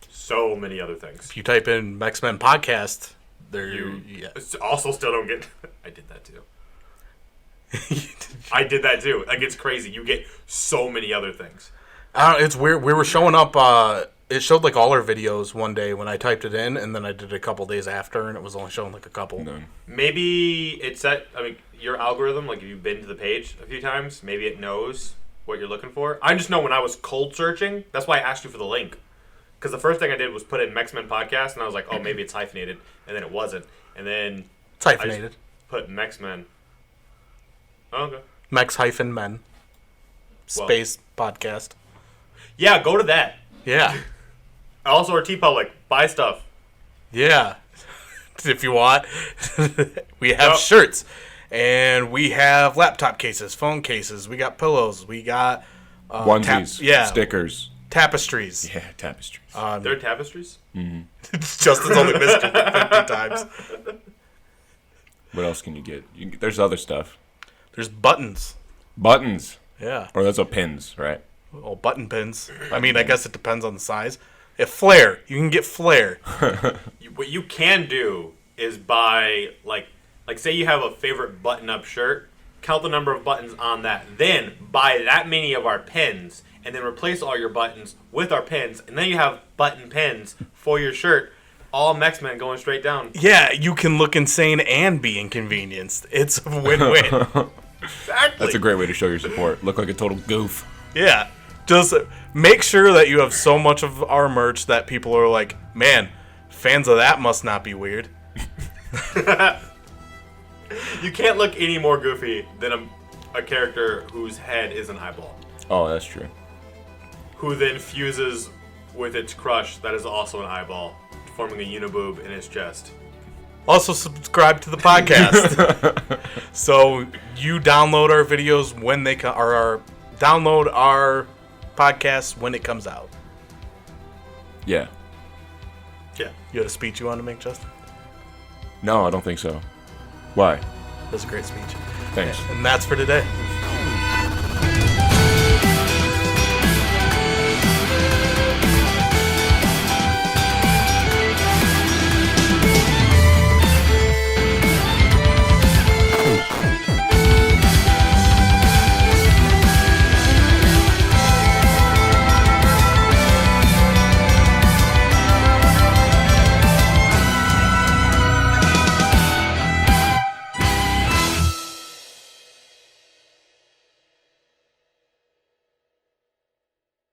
So many other things. If you type in Mex-Men Podcast, You also still don't get... I did that too. I did that too. Like, it's crazy. You get so many other things. It's weird. We were showing up... it showed like all our videos one day when I typed it in, and then I did it a couple days after, and it was only showing like a couple. No. Maybe it's set... I mean, your algorithm, like if you've been to the page a few times, maybe it knows what you're looking for. I just know when I was cold searching, that's why I asked you for the link. Because the first thing I did was put in Mex-Men Podcast, and I was like, oh, maybe it's hyphenated. And then it wasn't. And then... It's hyphenated. I just put Mex-Men. Oh, okay. Mex-Men. Space Podcast. Yeah, go to that. Yeah. Also, our TeePublic. Buy stuff. Yeah. If you want. We have shirts. And we have laptop cases, phone cases. We got pillows. We got... onesies. Stickers. Tapestries. Yeah, tapestries. They're tapestries? Mm-hmm. Justin's only missed it 50 times. What else can you get? There's other stuff. There's buttons. Buttons. Yeah. Or those are pins, right? Oh, button pins. I mean, I guess it depends on the size. If flare, you can get flare. What you can do is buy, like say you have a favorite button-up shirt, count the number of buttons on that, then buy that many of our pins, and then replace all your buttons with our pins, and then you have button pins for your shirt, all Mex-Men going straight down. Yeah, you can look insane and be inconvenienced. It's a win-win. Exactly. That's a great way to show your support. Look like a total goof. Yeah. Just make sure that you have so much of our merch that people are like, man, fans of that must not be weird. You can't look any more goofy than a character whose head is an eyeball. Oh, that's true. Who then fuses with its crush that is also an eyeball, forming a uniboob in his chest. Also, subscribe to the podcast. So you download our videos when they come, or download our podcast when it comes out. Yeah. Yeah. You had a speech you wanted to make, Justin? No, I don't think so. Why? That's a great speech. Thanks. And that's for today.